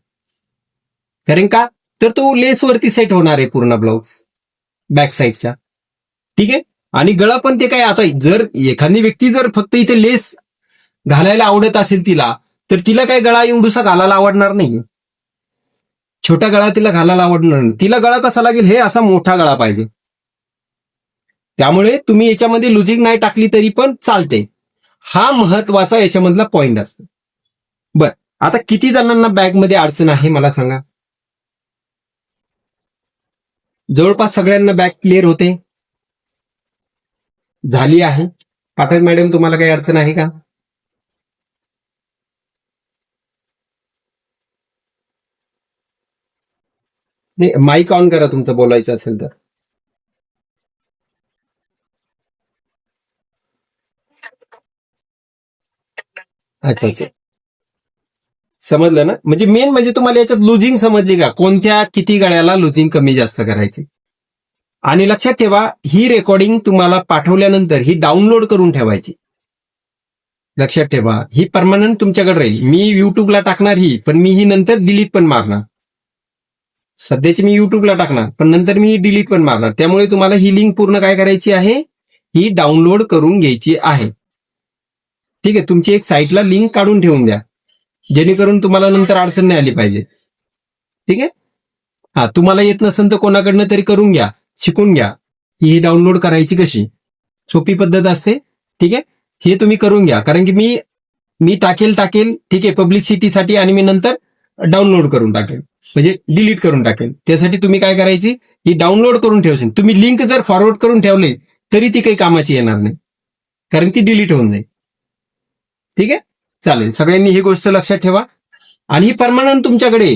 S1: कारण का, तर तो लेसवरती सेट होणार आहे पूर्ण ब्लाउज बॅक साईडच्या. ठीक आहे, आणि गळा पण ते काय, आता जर एखादी व्यक्ती जर फक्त इथे लेस घालायला आवडत असेल तिला, तर तिला काय गळा एवढूसा घालायला आवडणार नाही, छोटा गळा तिला घालायला आवडणार नाही. तिला गळा कसा लागेल, हे असा मोठा गळा पाहिजे. त्यामुळे तुम्ही याच्यामध्ये लुजिंग नाही टाकली तरी पण चालते. हा महत्वाचा याच्यामधला पॉइंट असतो. बर, आता किती जणांना बॅगमध्ये अडचण आहे मला सांगा. जवळपास सगळ्यांना बॅग क्लिअर होते, झाली आहे. पाठक मॅडम तुम्हाला काही अडचण आहे का? माईक ऑन करा तुमचं बोलायचं असेल तर. अच्छा अच्छा, समजलं ना. म्हणजे मेन म्हणजे तुम्हाला याच्यात लुजिंग समजली का, कोणत्या किती गळ्याला लुजिंग कमी जास्त करायची. आणि लक्षात ठेवा, ही रेकॉर्डिंग तुम्हाला पाठवल्यानंतर ही डाउनलोड करून ठेवायची. लक्षात ठेवा, ही परमनंट तुमच्याकडे राहील. मी युट्यूबला टाकणार ही, पण मी ही नंतर डिलीट पण मारणार. सध्याची मी युट्यूबला टाकणार, पण नंतर मी ही डिलीट पण मारणार. त्यामुळे तुम्हाला ही लिंक पूर्ण काय करायची आहे, ही डाउनलोड करून घ्यायची आहे. ठीक आहे, तुमची एक साईटला लिंक काढून ठेवून द्या, जेणेकरून तुम्हाला नंतर अडचण नाही आली पाहिजे. ठीक आहे, हा, तुम्हाला येत नसेल तर कोणाकडनं तरी करून घ्या, शिकून घ्या की ही डाउनलोड करायची कशी, सोपी पद्धत असते. ठीक आहे, हे तुम्ही करून घ्या, कारण की मी टाकेल, ठीक आहे, पब्लिसिटीसाठी, आणि मी नंतर डाउनलोड करून टाकेल, म्हणजे डिलीट करून टाकेल. त्यासाठी तुम्ही काय करायची, ही डाउनलोड करून ठेवशील. तुम्ही लिंक जर फॉरवर्ड करून ठेवले तरी ती काही कामाची येणार नाही, कारण ती डिलीट होऊन जाईल. ठीक आहे, चालेल. सगळ्यांनी ही गोष्ट लक्षात ठेवा. आणि ही परमनंट तुमच्याकडे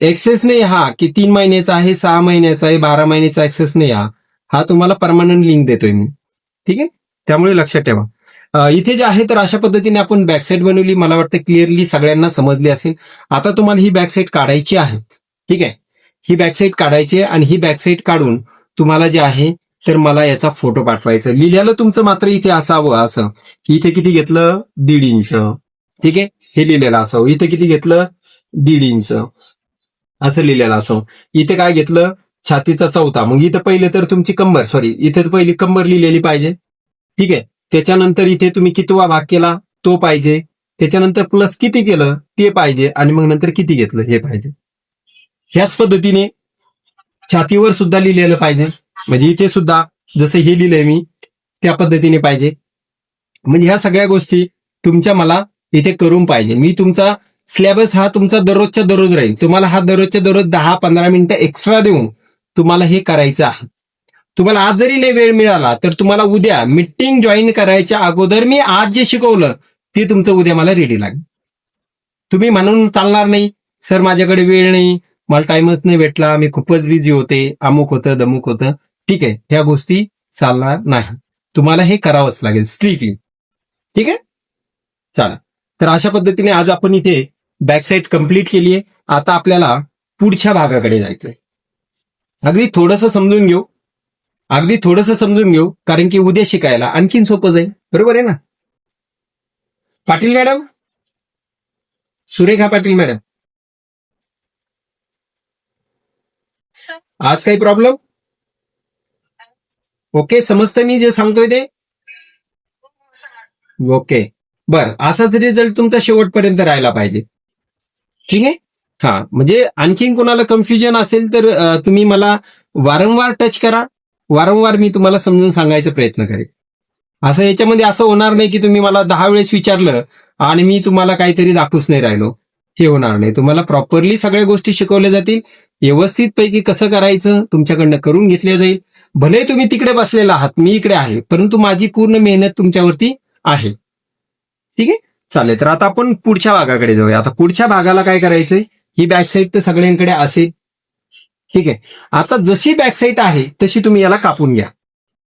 S1: ऍक्सेस नाही, हा की 3 महिन्याचा आहे, 6 महिन्याचा आहे, 12 महिन्याचा ऍक्सेस नाही. हा तुम्हाला परमनंट लिंक देतोय मी. ठीक आहे, त्यामुळे लक्षात ठेवा. इथे जे आहे तर अशा पद्धतीने आपण बॅकसाईट बनवली. मला वाटतं क्लिअरली सगळ्यांना समजली असेल. आता तुम्हाला ही बॅकसाईट काढायची आहे. ठीक आहे, ही बॅकसाईड काढायची आणि ही बॅकसाईड काढून तुम्हाला जे आहे तर मला याचा फोटो पाठवायचा. लिहिलेलं तुमचं मात्र इथे असावं असं की इथे किती घेतलं 1.5 इंच. ठीक आहे, हे लिहिलेलं असावं. इथे किती घेतलं 1.5 इंच असं लिहिलेलं असावं. इथे काय घेतलं छातीचा चौथा. मग इथं पहिले तर तुमची कंबर, सॉरी इथे पहिली कंबर लिहिलेली पाहिजे. ठीक आहे, त्याच्यानंतर इथे तुम्ही कितवा भाग केला तो पाहिजे. त्याच्यानंतर प्लस किती केलं ते पाहिजे आणि मग नंतर किती घेतलं हे पाहिजे. ह्याच पद्धतीने छातीवर सुद्धा लिहिलेलं पाहिजे. म्हणजे इथे सुद्धा जसं हे लिहिलंय मी त्या पद्धतीने पाहिजे. म्हणजे ह्या सगळ्या गोष्टी तुमच्या मला इथे करून पाहिजे. मी तुमचा सिलेबस हा तुमचा दररोजच्या दररोज राहील. तुम्हाला हा दररोजच्या दररोज 10-15 मिनिटं एक्स्ट्रा देऊन तुम्हाला हे करायचं आहे. तुम्हाला आज जरी लय वेळ मिळाला तर तुम्हाला उद्या मीटिंग जॉईन करायच्या अगोदर मी आज जे शिकवलं ते तुमचं उद्या मला रेडी लागेल. तुम्ही म्हणून चालणार नाही सर माझ्याकडे वेळ नाही, मला टाइमच नाही भेटला, मी खूपच बिझी होते, अमुक होतं दमुक होतं. ठीक आहे, ह्या गोष्टी चालणार नाही. तुम्हाला हे करावंच लागेल स्ट्रिक्टली. ठीक आहे, चला. तर अशा पद्धतीने आज आपण इथे बॅकसाईड कंप्लीट केली आहे. आता आपल्याला पुढच्या भागाकडे जायचंय. अगदी थोडंसं समजून घेऊ, अगदी थोडंसं समजून घेऊ, कारण की उद्या शिकायला आणखीन सोपं जाईल. बरोबर आहे ना पाटील मॅडम, सुरेखा पाटील मॅडम? आज काही प्रॉब्लेम? ओके, समजतं मी जे सांगतोय ते? ओके, बर. असाच रिझल्ट तुमचा शेवटपर्यंत राहायला पाहिजे. ठीक आहे, हा. म्हणजे आणखीन कोणाला कन्फ्युजन असेल तर तुम्ही मला वारंवार टच करा. वारंवार मी तुम्हाला समजून सांगायचा प्रयत्न करेन. असं याच्यामध्ये असं होणार नाही की तुम्ही मला 10 वेळेस विचारलं आणि मी तुम्हाला काहीतरी दाखवूच नाही राहिलो. हे होणार नाही. तुम्हाला प्रॉपरली सगळ्या गोष्टी शिकवल्या जातील. व्यवस्थित पैकी कसं करायचं तुमच्याकडनं करून घेतलं जाईल. भले तुम्ही तिकडे बसलेला आहात, मी इकडे आहे, परंतु माझी पूर्ण मेहनत तुमच्यावरती आहे. ठीक आहे, चालेल. तर आता आपण पुढच्या भागाकडे जाऊया. आता पुढच्या भागाला काय करायचंय, ही बॅकसाईड तर सगळ्यांकडे असेल. ठीक आहे, आता जशी बॅकसाईड आहे तशी तुम्ही याला कापून घ्या.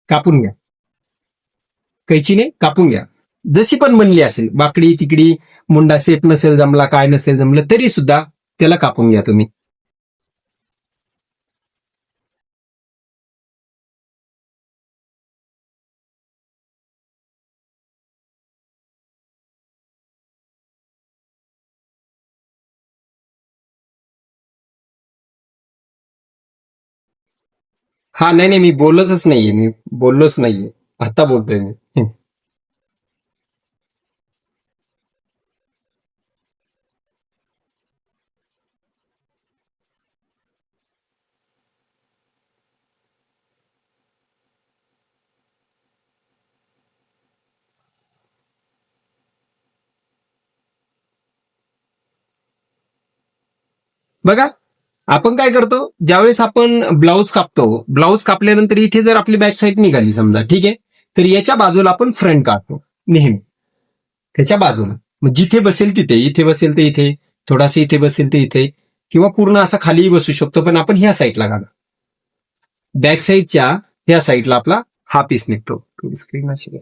S1: कापून घ्या, कैचीने कापून घ्या. जशी पण बनली असेल, वाकडी तिकडी, मुंडा सेप नसेल जमला, काय नसेल जमलं तरी सुद्धा त्याला कापून घ्या तुम्ही. हा, नाही नाही, मी बोलतच नाहीये, मी बोललोच नाहीये, आता बोलतोय मी. बघा, आपण काय करतो ज्यावेळेस आपण ब्लाऊज कापतो, ब्लाऊज कापल्यानंतर इथे जर आपली बॅक साईड निघाली समजा, ठीक आहे, तर याच्या बाजूला आपण फ्रंट काढतो नेहमी. त्याच्या बाजूला मग जिथे बसेल तिथे, इथे बसेल तर इथे, थोडासा इथे बसेल तर इथे, किंवा पूर्ण असा खालीही बसू शकतो, पण आपण ह्या साईडला काढा. बॅक साईडच्या ह्या साईडला आपला हा पीस निघतो. स्क्रीन अशी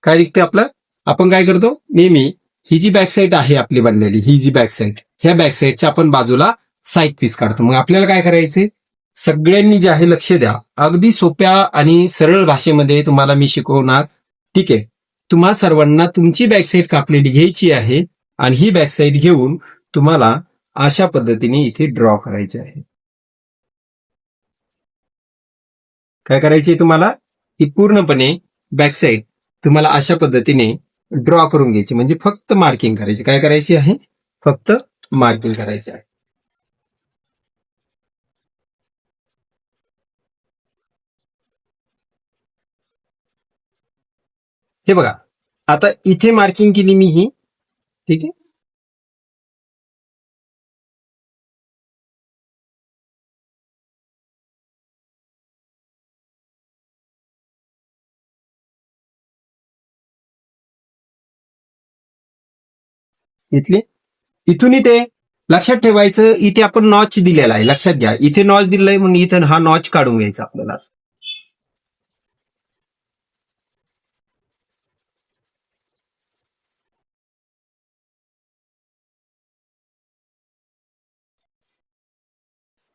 S1: काय निघते आपलं. आपण काय करतो नेहमी, ही जी बॅक साईड आहे आपली बनलेली, ही जी बॅक साईड, ह्या बॅक साईडच्या आपण बाजूला साईड पीस काढतो. मग आपल्याला काय करायचे, सगळ्यांनी जे आहे लक्ष द्या. अगदी सोप्या आणि सरळ भाषेमध्ये तुम्हाला मी शिकवणार. ठीक आहे, तुम्हा सर्वांना तुमची बॅकसाईड कापलेली घ्यायची आहे आणि ही बॅकसाईड घेऊन तुम्हाला अशा पद्धतीने इथे ड्रॉ करायचे आहे. काय करायची तुम्हाला, ही पूर्णपणे बॅकसाईड तुम्हाला अशा पद्धतीने ड्रॉ करून घ्यायची. म्हणजे फक्त मार्किंग करायची. काय करायची आहे, फक्त मार्किंग करायची आहे. हे बघा, आता इथे मार्किंग केली मी ही. ठीक आहे, इथली, इथून इथे लक्षात ठेवायचं. इथे आपण नॉच दिलेला आहे, लक्षात घ्या. इथे नॉच दिलेला आहे म्हणून इथे हा नॉच काढून घ्यायचा आपल्याला.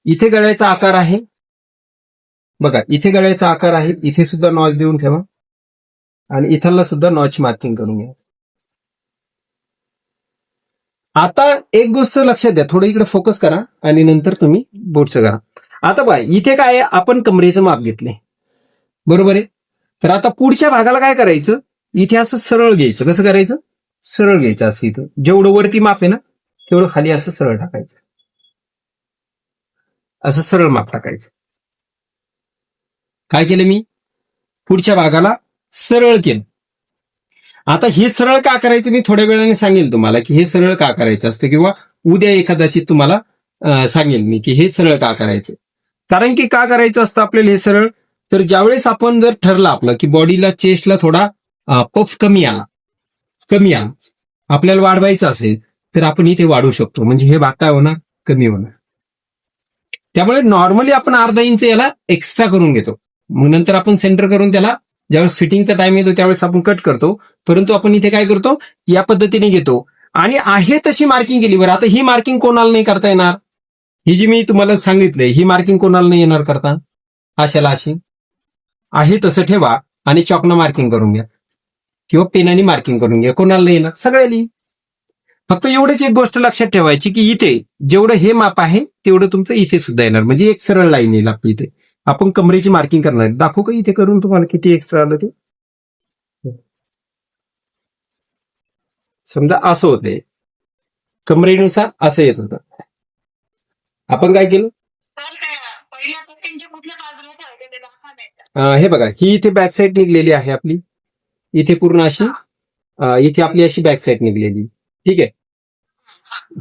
S1: इथे गळ्याचा आकार आहे बघा, इथे गळ्याचा आकार आहे, इथे सुद्धा नॉच देऊन ठेवा आणि इथला सुद्धा नॉच मार्किंग करून घ्या. आता एक गोष्ट लक्षात द्या, थोडं इकडे फोकस करा आणि नंतर तुम्ही बोटचं करा. आता बघा इथे काय आहे, आपण कमरेचं माप घेतले बरोबर आहे. तर आता पुढच्या भागाला काय करायचं, इथे असं सरळ घ्यायचं. कसं करायचं, सरळ घ्यायचं असं. इथं जेवढं वरती माप आहे ना तेवढं खाली असं सरळ टाकायचं, असं सरळ माप टाकायचं. काय केलं मी, पुढच्या भागाला सरळ केलं. आता हे सरळ का करायचं मी थोड्या वेळाने सांगेल तुम्हाला की हे सरळ का करायचं असतं, किंवा उद्या कदाचित तुम्हाला सांगेल मी की हे सरळ का करायचं. कारण की का करायचं असतं आपल्याला हे सरळ, तर ज्यावेळेस आपण जर ठरलं आपलं की बॉडीला चेस्टला थोडा पफ कमी आला, आपल्याला वाढवायचं असेल तर आपण इथे वाढवू शकतो. म्हणजे हे भाग काय होणार, कमी होणार. त्यामुळे नॉर्मली आपण अर्धा इंच याला एक्स्ट्रा करून घेतो, मग नंतर आपण सेंटर करून त्याला ज्यावेळेस फिटिंगचा टाइम येतो त्यावेळेस आपण कट करतो. परंतु आपण इथे काय करतो, या पद्धतीने घेतो आणि आहे तशी मार्किंग केली. बरं, आता ही मार्किंग कोणाला नाही करता येणार, ही जी मी तुम्हाला सांगितलंय ही मार्किंग कोणाला नाही येणार करता, अशाला अशी आहे तसं ठेवा आणि चॉकनं मार्किंग करून घ्या किंवा पेनाने मार्किंग करून घ्या. कोणाला नाही येणार, सगळ्याला. फक्त एवढीच एक गोष्ट लक्षात ठेवायची की इथे जेवढं हे माप आहे तेवढं तुमचं इथे सुद्धा येणार. म्हणजे एक सरळ लाईन येईल आपली. इथे आपण कमरेची मार्किंग करणार, दाखवू का इथे करून तुम्हाला किती एक्स्ट्रा आलं ते. समजा असं होते, कमरेनुसार असं येत होतं. आपण काय केलं, हे बघा ही इथे बॅक साईड निघलेली आहे आपली, इथे पूर्ण अशी इथे आपली अशी बॅक साईड निघलेली. ठीक आहे,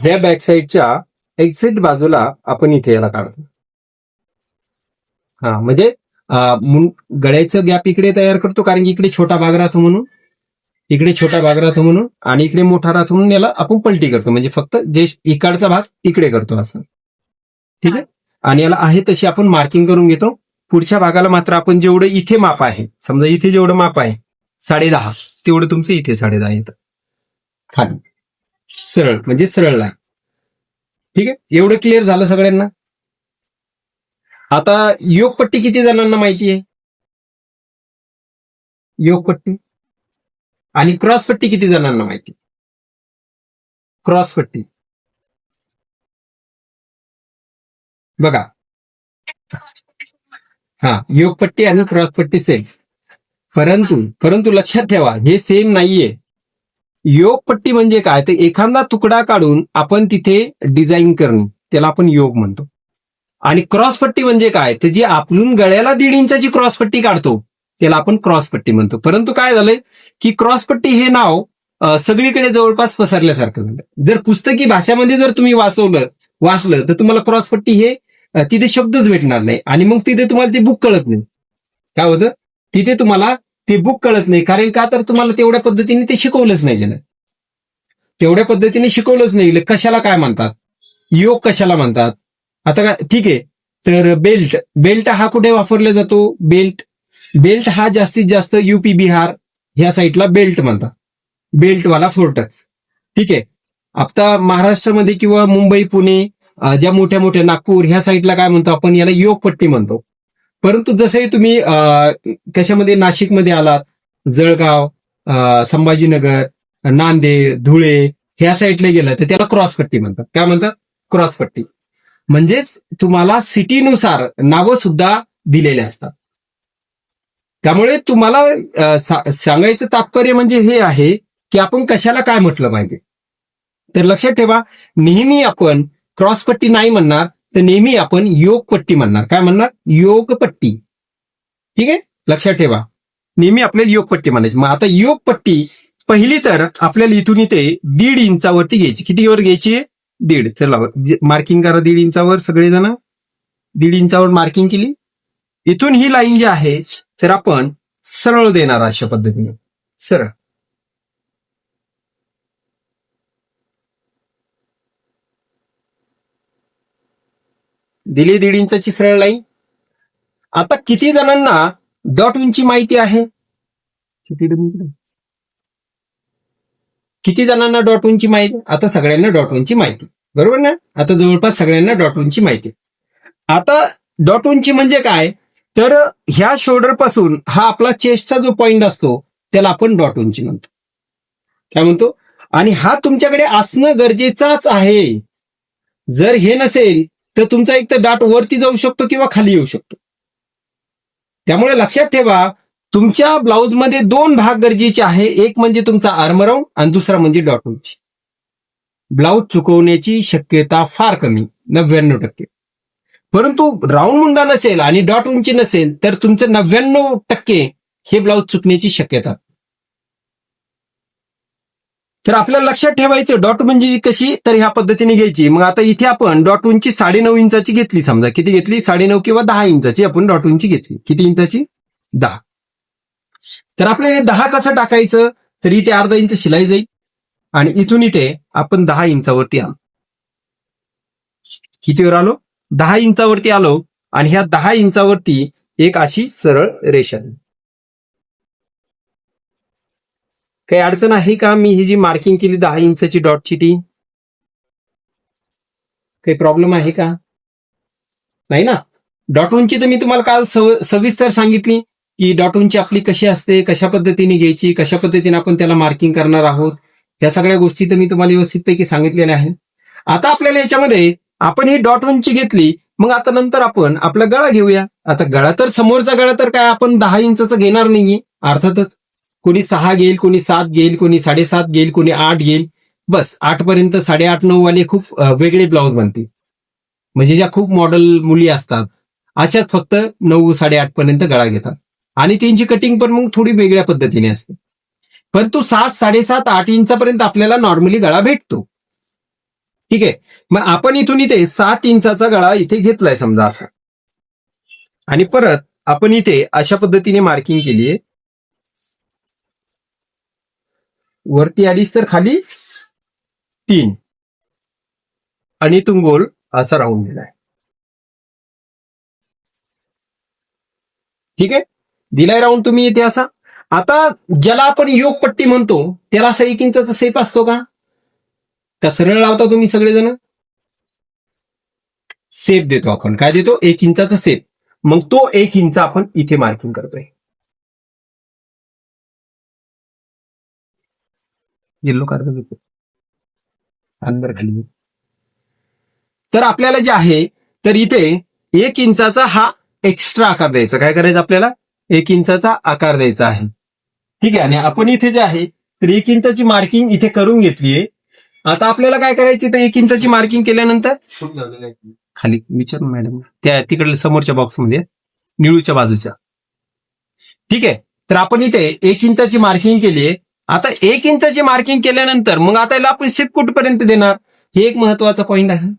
S1: ह्या बॅक साईडच्या एक्झॅक्ट बाजूला आपण इथे याला काढतो. म्हणजे गळ्याचं गॅप इकडे तयार करतो, कारण की इकडे छोटा भाग राहतो म्हणून, इकडे छोटा भाग राहतो म्हणून, आणि इकडे मोठा राहतो म्हणून याला आपण पलटी करतो. म्हणजे फक्त जे इकडचा भाग इकडे करतो असं. ठीक आहे, आणि याला आहे तशी आपण मार्किंग करून घेतो. पुढच्या भागाला मात्र आपण जेवढं इथे माप आहे, समजा इथे जेवढं माप आहे 10.5, तेवढं तुमचं इथे 10.5 येतं खाली सरळ, म्हणजे सरळ लाईन. ठीक आहे, एवढं क्लिअर झालं सगळ्यांना. आता योगपट्टी किती जणांना माहिती आहे, योगपट्टी आणि क्रॉसपट्टी किती जणांना माहिती, क्रॉसपट्टी बघा. योगपट्टी आणि क्रॉसपट्टी सेम, परंतु लक्षात ठेवा हे सेम नाहीये. योगपट्टी म्हणजे काय, तर एखादा तुकडा काढून आपण तिथे डिझाईन करणे, त्याला आपण योग म्हणतो. आणि क्रॉसपट्टी म्हणजे काय, तर जी आपण गळ्याला 1.5 इंचाची क्रॉसपट्टी काढतो त्याला आपण क्रॉसपट्टी म्हणतो. परंतु काय झालंय की क्रॉसपट्टी हे नाव सगळीकडे जवळपास पसरल्यासारखं झालं. जर पुस्तकी भाषामध्ये जर तुम्ही वाचलं तर तुम्हाला क्रॉसपट्टी हे तिथे शब्दच भेटणार नाही, आणि मग तिथे तुम्हाला ते बुक कळत नाही. काय होतं, तिथे तुम्हाला ते बुक कळत नाही, कारण का, तर तुम्हाला तेवढ्या पद्धतीने ते शिकवलंच नाही गेलं. तेवढ्या पद्धतीने शिकवलंच नाही गेलं. कशाला काय म्हणतात, योग कशाला म्हणतात. आता काय, ठीक आहे, तर बेल्ट हा कुठे वापरला जातो, बेल्ट हा जास्तीत जास्त यूपी बिहार ह्या साईडला बेल्ट म्हणतात, बेल्टवाला फोर्टक्स. ठीक आहे, आता महाराष्ट्रामध्ये किंवा मुंबई पुणे ज्या मोठ्या मोठ्या नागपूर ह्या साईडला काय म्हणतो आपण, याला योगपट्टी म्हणतो. परंतु जसे तुम्ही कशामध्ये नाशिकमध्ये आलात, जळगाव, संभाजीनगर, नांदेड, धुळे ह्या साईडला गेलं तर त्याला क्रॉसपट्टी म्हणतात. काय म्हणतात, क्रॉसपट्टी. म्हणजेच तुम्हाला सिटीनुसार नावं सुद्धा दिलेले असतात. त्यामुळे तुम्हाला सांगायचं तात्पर्य म्हणजे हे आहे की आपण कशाला काय म्हटलं पाहिजे. तर लक्षात ठेवा, नेहमी आपण क्रॉसपट्टी नाही म्हणणार, तर नेहमी आपण योगपट्टी म्हणणार. काय म्हणणार, योगपट्टी. ठीक आहे, लक्षात ठेवा, नेहमी आपल्याला योगपट्टी म्हणायची. मग आता योगपट्टी पहिली तर आपल्याला इथून इथे 1.5 इंचावरती घ्यायची. कितीवर घ्यायची, 1.5. चला मार्किंग करा 1.5 इंचावर सगळेजण. 1.5 इंचावर मार्किंग केली. इथून ही लाईन जी आहे तर आपण सरळ देणार अशा पद्धतीने, सरळ. दिली 1.5 इंचाची सरळ लाईन. आता किती जणांना डॉट उंची माहिती आहे, किती जणांना डॉट उंची माहिती, आता सगळ्यांना डॉट उंची माहिती, बरोबर ना. आता जवळपास सगळ्यांना डॉट उंची माहिती. आता डॉट उंची म्हणजे काय, तर ह्या शोल्डर पासून हा आपला चेस्टचा जो पॉइंट असतो त्याला आपण डॉट उंची म्हणतो. काय म्हणतो? आणि हा तुमच्याकडे असणं गरजेचाच आहे. जर हे नसेल तर तुमचा एक तर डॉट वरती जाऊ शकतो किंवा खाली येऊ शकतो. त्यामुळे लक्षात ठेवा, तुमच्या ब्लाउजमध्ये 2 भाग गरजेचे आहे. एक म्हणजे तुमचा आर्म राऊंड आणि दुसरा म्हणजे डॉट उंची. ब्लाउज चुकवण्याची शक्यता फार कमी, 99%. परंतु राऊंड मुंडा नसेल आणि डॉट उंची नसेल तर तुमचं 99% हे ब्लाउज चुकण्याची शक्यता. तर आपल्याला लक्षात ठेवायचं डॉट म्हणजे कशी, तर ह्या पद्धतीने घ्यायची. मग आता इथे आपण डॉट उंची 9.5 इंचाची घेतली, समजा किती घेतली, 9.5 किंवा 10 इंचाची आपण डॉट उंची घेतली. किती इंचाची? 10. तर आपल्याला 10 कसं टाकायचं, तर इथे अर्धा इंच शिलाई जाईल आणि इथून इथे आपण 10 इंचावरती आलो. कितीवर आलो? 10 इंचावरती आलो आणि ह्या 10 इंचावरती एक अशी सरळ रेषा. काही अडचण आहे का? मी ही जी मार्किंग केली 10 इंचाची डॉटची ती, काही प्रॉब्लेम आहे का? नाही ना. डॉट उंची तर मी तुम्हाला काल सविस्तर सांगितली की डॉट उंची आपली कशी असते, कशा पद्धतीने घ्यायची, कशा पद्धतीने आपण त्याला मार्किंग करणार आहोत, या सगळ्या गोष्टी तर मी तुम्हाला व्यवस्थितपैकी सांगितलेल्या आहेत. आता आपल्याला याच्यामध्ये आपण ही डॉट उंची घेतली, मग आता नंतर आपण आपला गळा घेऊया. आता गळा तर समोरचा गळा तर काय आपण 10 इंचाचा घेणार नाहीये, अर्थातच कोणी 6 घेईल, कोणी 7 घेईल, कोणी 7.5 घेईल, कोणी 8 घेईल. बस 8 पर्यंत 8.5, 9 वाले खूप वेगळे ब्लाउज बनतील. म्हणजे ज्या खूप मॉडेल मुली असतात अशाच फक्त 9, 8.5 पर्यंत गळा घेतात आणि त्यांची कटिंग पण मग थोडी वेगळ्या पद्धतीने असते. परंतु 7, 7.5, 8 इंचापर्यंत आपल्याला नॉर्मली गळा भेटतो. ठीक आहे. मग आपण इथून इथे 7 इंचाचा गळा इथे घेतलाय समजा असा, आणि परत आपण इथे अशा पद्धतीने मार्किंग केली आहे. वरती 2.5 तर खाली 3 आणि इथून गोल असा राऊंड दिलाय. ठीक आहे, दिलाय राऊंड तुम्ही इथे असा. आता ज्याला आपण योग पट्टी म्हणतो त्याला असा 1 इंचाचा सेप असतो का? का सरळ लावता तुम्ही सगळेजण? सेप देतो आपण. काय देतो? 1 इंचाचा सेप. मग तो 1 इंच आपण इथे मार्किंग करतोय. येल्लो कार्ड देतो अंदर खाली. तर आपल्याला जे आहे तर इथे 1 इंचाचा हा एक्स्ट्रा आकार द्यायचा. काय करायचं आपल्याला? 1 इंचाचा आकार द्यायचा आहे. ठीक आहे. आणि आपण इथे जे आहे तर 1 इंचाची मार्किंग इथे करून घेतलीये. आता आपल्याला काय करायची, तर 1 इंचाची मार्किंग केल्यानंतर खाली विचारून मॅडम त्या तिकडल्या समोरच्या बॉक्समध्ये निळूच्या बाजूच्या. ठीक आहे. तर आपण इथे 1 इंचाची मार्किंग केली आहे. आता 1 इंचाची मार्किंग केल्यानंतर मग आता याला आपण शेप कुठपर्यंत देणार, हे एक महत्वाचा पॉइंट आहे.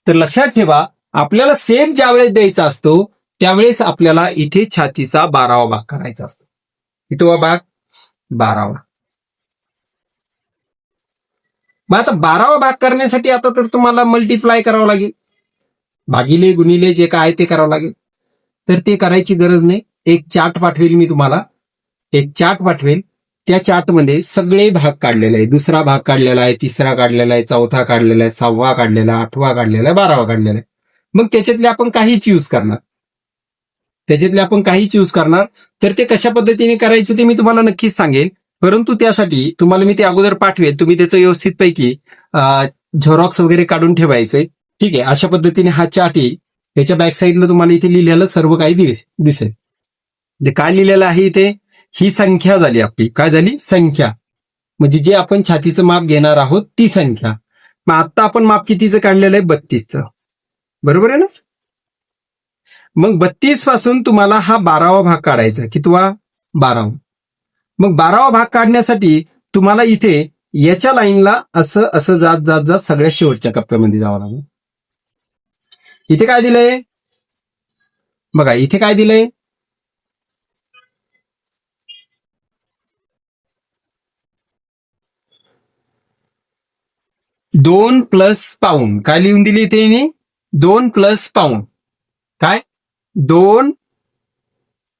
S1: तर लक्षात ठेवा, आपल्याला सेप ज्यावेळेस द्यायचा असतो त्यावेळेस आपल्याला इथे छातीचा 12वा भाग करायचा असतो. कितवा भाग? 12वा. मग आता 12वा भाग करण्यासाठी आता तर तुम्हाला मल्टिप्लाय करावं लागेल, भागिले गुणिले जे काय ते करावं लागेल. तर ते करायची गरज नाही. एक चार्ट पाठवेल मी तुम्हाला, एक चार्ट पाठवेल. त्या चार्टमध्ये सगळे भाग काढलेले आहे. 2रा भाग काढलेला आहे, 3रा काढलेला आहे, 4था काढलेला आहे, 6वा काढलेला आहे, 8वा काढलेला आहे, 12वा काढलेला आहे. मग त्याच्यातले आपण काहीच यूज करणार, तर ते कशा पद्धतीने करायचं ते मी तुम्हाला नक्कीच सांगेल. परंतु त्यासाठी तुम्हाला मी ते अगोदर पाठवेल, तुम्ही त्याचं व्यवस्थितपैकी झेरॉक्स वगैरे काढून ठेवायचंय. ठीक आहे. अशा पद्धतीने हा चार्ट येईल. त्याच्या बॅक साईडला तुम्हाला इथे लिहिलेलं सर्व काही दिसेल. म्हणजे काय लिहिलेलं आहे इथे? ही संख्या झाली आपली. काय झाली? संख्या. म्हणजे जे आपण छातीचं माप घेणार आहोत ती संख्या. मग आता आपण माप कितीचं काढलेलं आहे? 32चं. बरोबर आहे ना? मग 32 पासून तुम्हाला हा 12वा भाग काढायचा. कितवा? 12वा. मग 12वा भाग काढण्यासाठी तुम्हाला इथे याच्या लाईनला असं असं जात जात जात सगळ्या शेवटच्या कप्प्यामध्ये जावं लागेल. इथे काय दिलंय बघा, इथे काय दिलंय? 2 प्लस पाऊंड. काय लिहून दिली इथे? 2 प्लस पाऊंड. काय? 2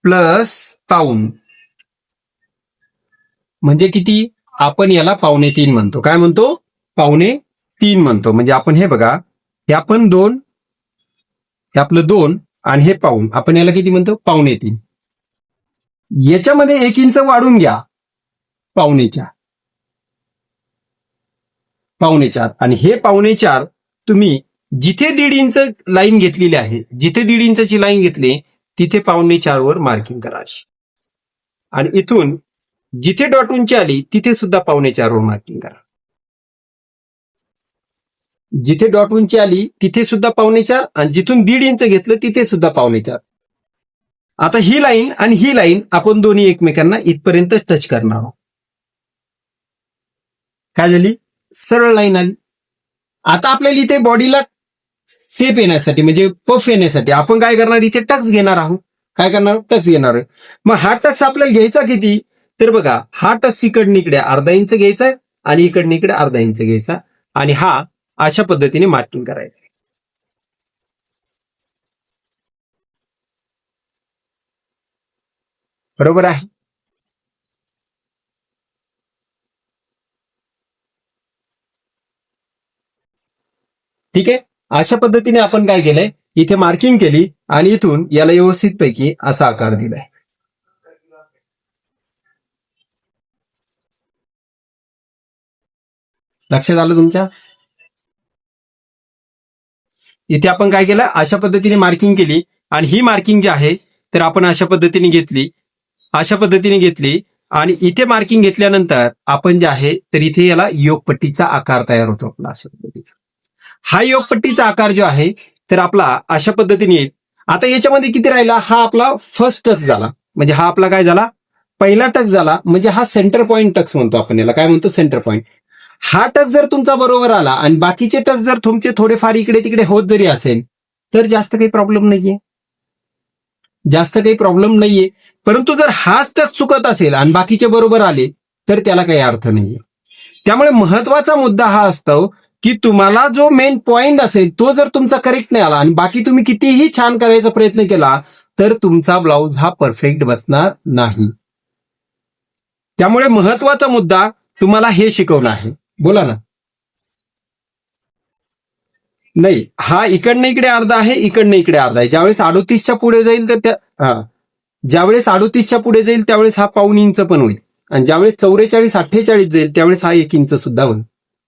S1: प्लस पाऊंड म्हणजे किती? आपण याला 2.25 म्हणतो. काय म्हणतो? 2.25 म्हणतो. म्हणजे आपण हे बघा, हे आपण 2 हे आपलं 2 आणि हे पाऊण, आपण याला किती म्हणतो? 2.25. याच्यामध्ये 1 इंच वाढून घ्या, 2.25 आणि हे 2.25 तुम्ही जिथे 1.5 इंच लाईन घेतलेली आहे, जिथे 1.5 इंचाची लाईन घेतली तिथे 2.25 वर मार्किंग करा अशी. आणि इथून जिथे डॉट उंची आली तिथे सुद्धा 2.25 वर मार्किंग करा. जिथे डॉट उंची आली तिथे सुद्धा 2.25 आणि जिथून 1.5 इंच घेतलं तिथे सुद्धा 2.25. आता ही लाईन आणि ही लाईन आपण दोन्ही एकमेकांना इथपर्यंत टच करणार आहोत. काय झाली? सरळ लाईन आली. आता आपल्याला इथे बॉडीला सेप येण्यासाठी म्हणजे पफ येण्यासाठी आपण काय करणार? इथे टक्स घेणार आहोत. काय करणार? टक्स घेणार. मग हा टक्स आपल्याला घ्यायचा किती? तर बघा, हा टक्स इकडनं इकडे अर्धा इंच घ्यायचा आणि इकडनं इकडे अर्धा इंच घ्यायचा आणि हा अशा पद्धतीने मार्किंग करायचं. बरोबर आहे? ठीक आहे. अशा पद्धतीने आपण काय केलंय? इथे मार्किंग केली आणि इथून याला व्यवस्थित पैकी असा आकार दिलाय. लक्षात आलं तुमच्या? इथे आपण काय केलं? अशा पद्धतीने मार्किंग केली आणि ही मार्किंग जी आहे तर आपण अशा पद्धतीने घेतली, अशा पद्धतीने घेतली आणि इथे मार्किंग घेतल्यानंतर आपण जे आहे तर इथे याला योगपट्टीचा आकार तयार होतो आपला अशा पद्धतीचा. हा योगपट्टीचा आकार जो आहे तर आपला अशा पद्धतीने येईल. आता याच्यामध्ये किती राहिला? हा आपला फर्स्ट टक्स झाला, म्हणजे हा आपला काय झाला? पहिला टक्स झाला, म्हणजे हा सेंटर पॉईंट टक्स म्हणतो आपण याला. काय म्हणतो? Centre point. हा टक्स जर तुमचा बरोबर आला आणि बाकीचे टक्स जर तुमचे थोडेफार इकडे तिकडे होत जरी असेल तर जास्त काही प्रॉब्लेम नाहीये, जास्त काही प्रॉब्लेम नाहीये. परंतु जर हाच टक्स चुकत असेल आणि बाकीचे बरोबर आले तर त्याला काही अर्थ नाहीये. त्यामुळे महत्वाचा मुद्दा हा असतो की तुम्हाला जो मेन पॉइंट असेल तो जर तुमचा करेक्ट नाही आला आणि बाकी तुम्ही कितीही छान करायचा प्रयत्न केला तर तुमचा ब्लाउज हा परफेक्ट बसणार नाही. त्यामुळे महत्वाचा मुद्दा तुम्हाला हे शिकवणं आहे. बोला ना. नाही, हा इकडनं इकडे अर्धा आहे, इकडनं इकडे अर्धा आहे. ज्यावेळेस 38च्या पुढे जाईल तर त्या ज्यावेळेस 38च्या पुढे जाईल त्यावेळेस हा 1.25 इंच पण होईल आणि ज्यावेळेस 44-48 जाईल त्यावेळेस हा 1 इंच सुद्धा होईल.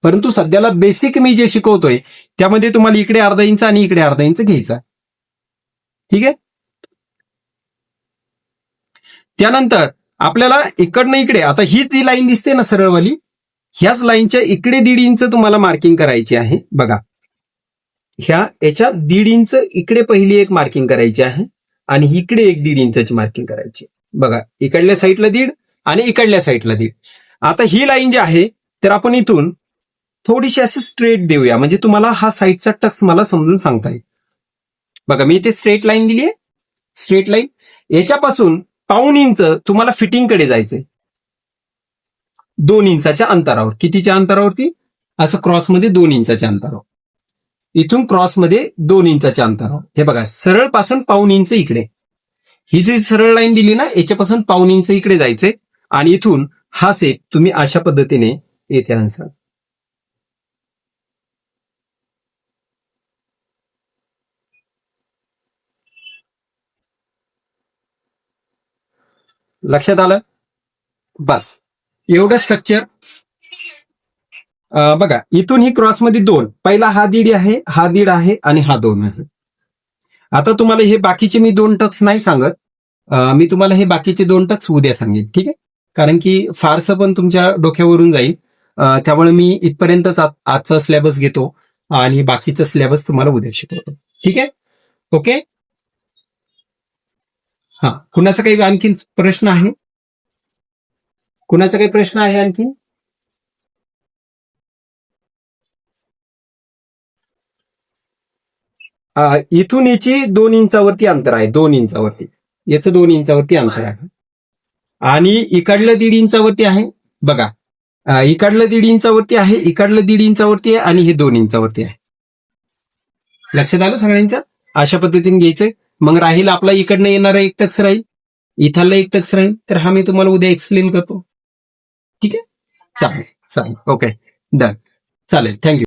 S1: परंतु सध्याला बेसिक मी जे शिकवतोय त्यामध्ये तुम्हाला इकडे अर्धा इंच आणि इकडे अर्धा इंच घ्यायचा. ठीक आहे. त्यानंतर आपल्याला इकडनं इकडे आता ही जी लाईन दिसते ना सरळवाली, ह्याच लाईनच्या इकडे 1.5 इंच तुम्हाला मार्किंग करायची आहे. बघा, याच्या 1.5 इंच इकडे पहिली एक मार्किंग करायची आहे आणि इकडे एक 1.5 इंचाची मार्किंग करायची. बघा, इकडल्या साईडला 1.5 आणि इकडल्या साईडला 1.5. आता ही लाईन जी आहे तर आपण इथून थोडीशी अशी स्ट्रेट देऊया, म्हणजे तुम्हाला हा साईडचा टक्स मला समजून सांगता येईल. बघा, मी इथे स्ट्रेट लाईन दिली आहे, स्ट्रेट लाईन. याच्यापासून 1.25 इंच तुम्हाला फिटिंगकडे जायचंय 2 इंचाच्या अंतरावर. कितीच्या अंतरावरती? असं क्रॉसमध्ये 2 इंचाच्या अंतरावर. इथून क्रॉसमध्ये 2 इंचाच्या अंतरावर. हे बघा, सरळ पासून 1.25 इंच इकडे. ही जी सरळ लाईन दिली ना याच्यापासून 1.25 इंच इकडे जायचंय आणि इथून हा सेप तुम्ही अशा पद्धतीने येथे आणसाल. लक्षात आलं? बस एवढं स्ट्रक्चर. बघा, इथून ही क्रॉसमध्ये 2, पहिला हा 1.5 आहे, हा 1.5 आहे आणि हा 2 आहे. आता तुम्हाला हे बाकीचे मी 2 टक्स नाही सांगत, मी तुम्हाला हे बाकीचे 2 टक्स उद्या सांगेन. ठीक आहे. कारण की फारसं पण तुमच्या डोक्यावरून जाईल, त्यामुळे मी इथपर्यंतच आजचा सिलेबस घेतो आणि बाकीचा सिलेबस तुम्हाला उद्या शिकवतो. ठीक आहे. ओके. हा, कुणाचा काही आणखी प्रश्न आहे? कुणाचा काही प्रश्न आहे आणखी? इथून याची 2 इंचावरती अंतर आहे, 2 इंचावरती. याचं 2 इंचावरती अंतर आहे आणि इकडलं 1.5 इंचावरती आहे. बघा, इकडलं 1.5 इंचावरती आहे, इकडलं 1.5 इंचावरती आहे आणि हे 2 इंचावरती आहे. लक्षात आलं सगळ्यांच्या? अशा पद्धतीने घ्यायचंय. मग राहील आपला इकडनं येणारा एक टक्स राहील, इथला एक टक्स राहील, तर हा मी तुम्हाला उद्या एक्सप्लेन करतो. ठीक आहे. चालेल चालेल. Okay, done. चालेल. थँक्यू.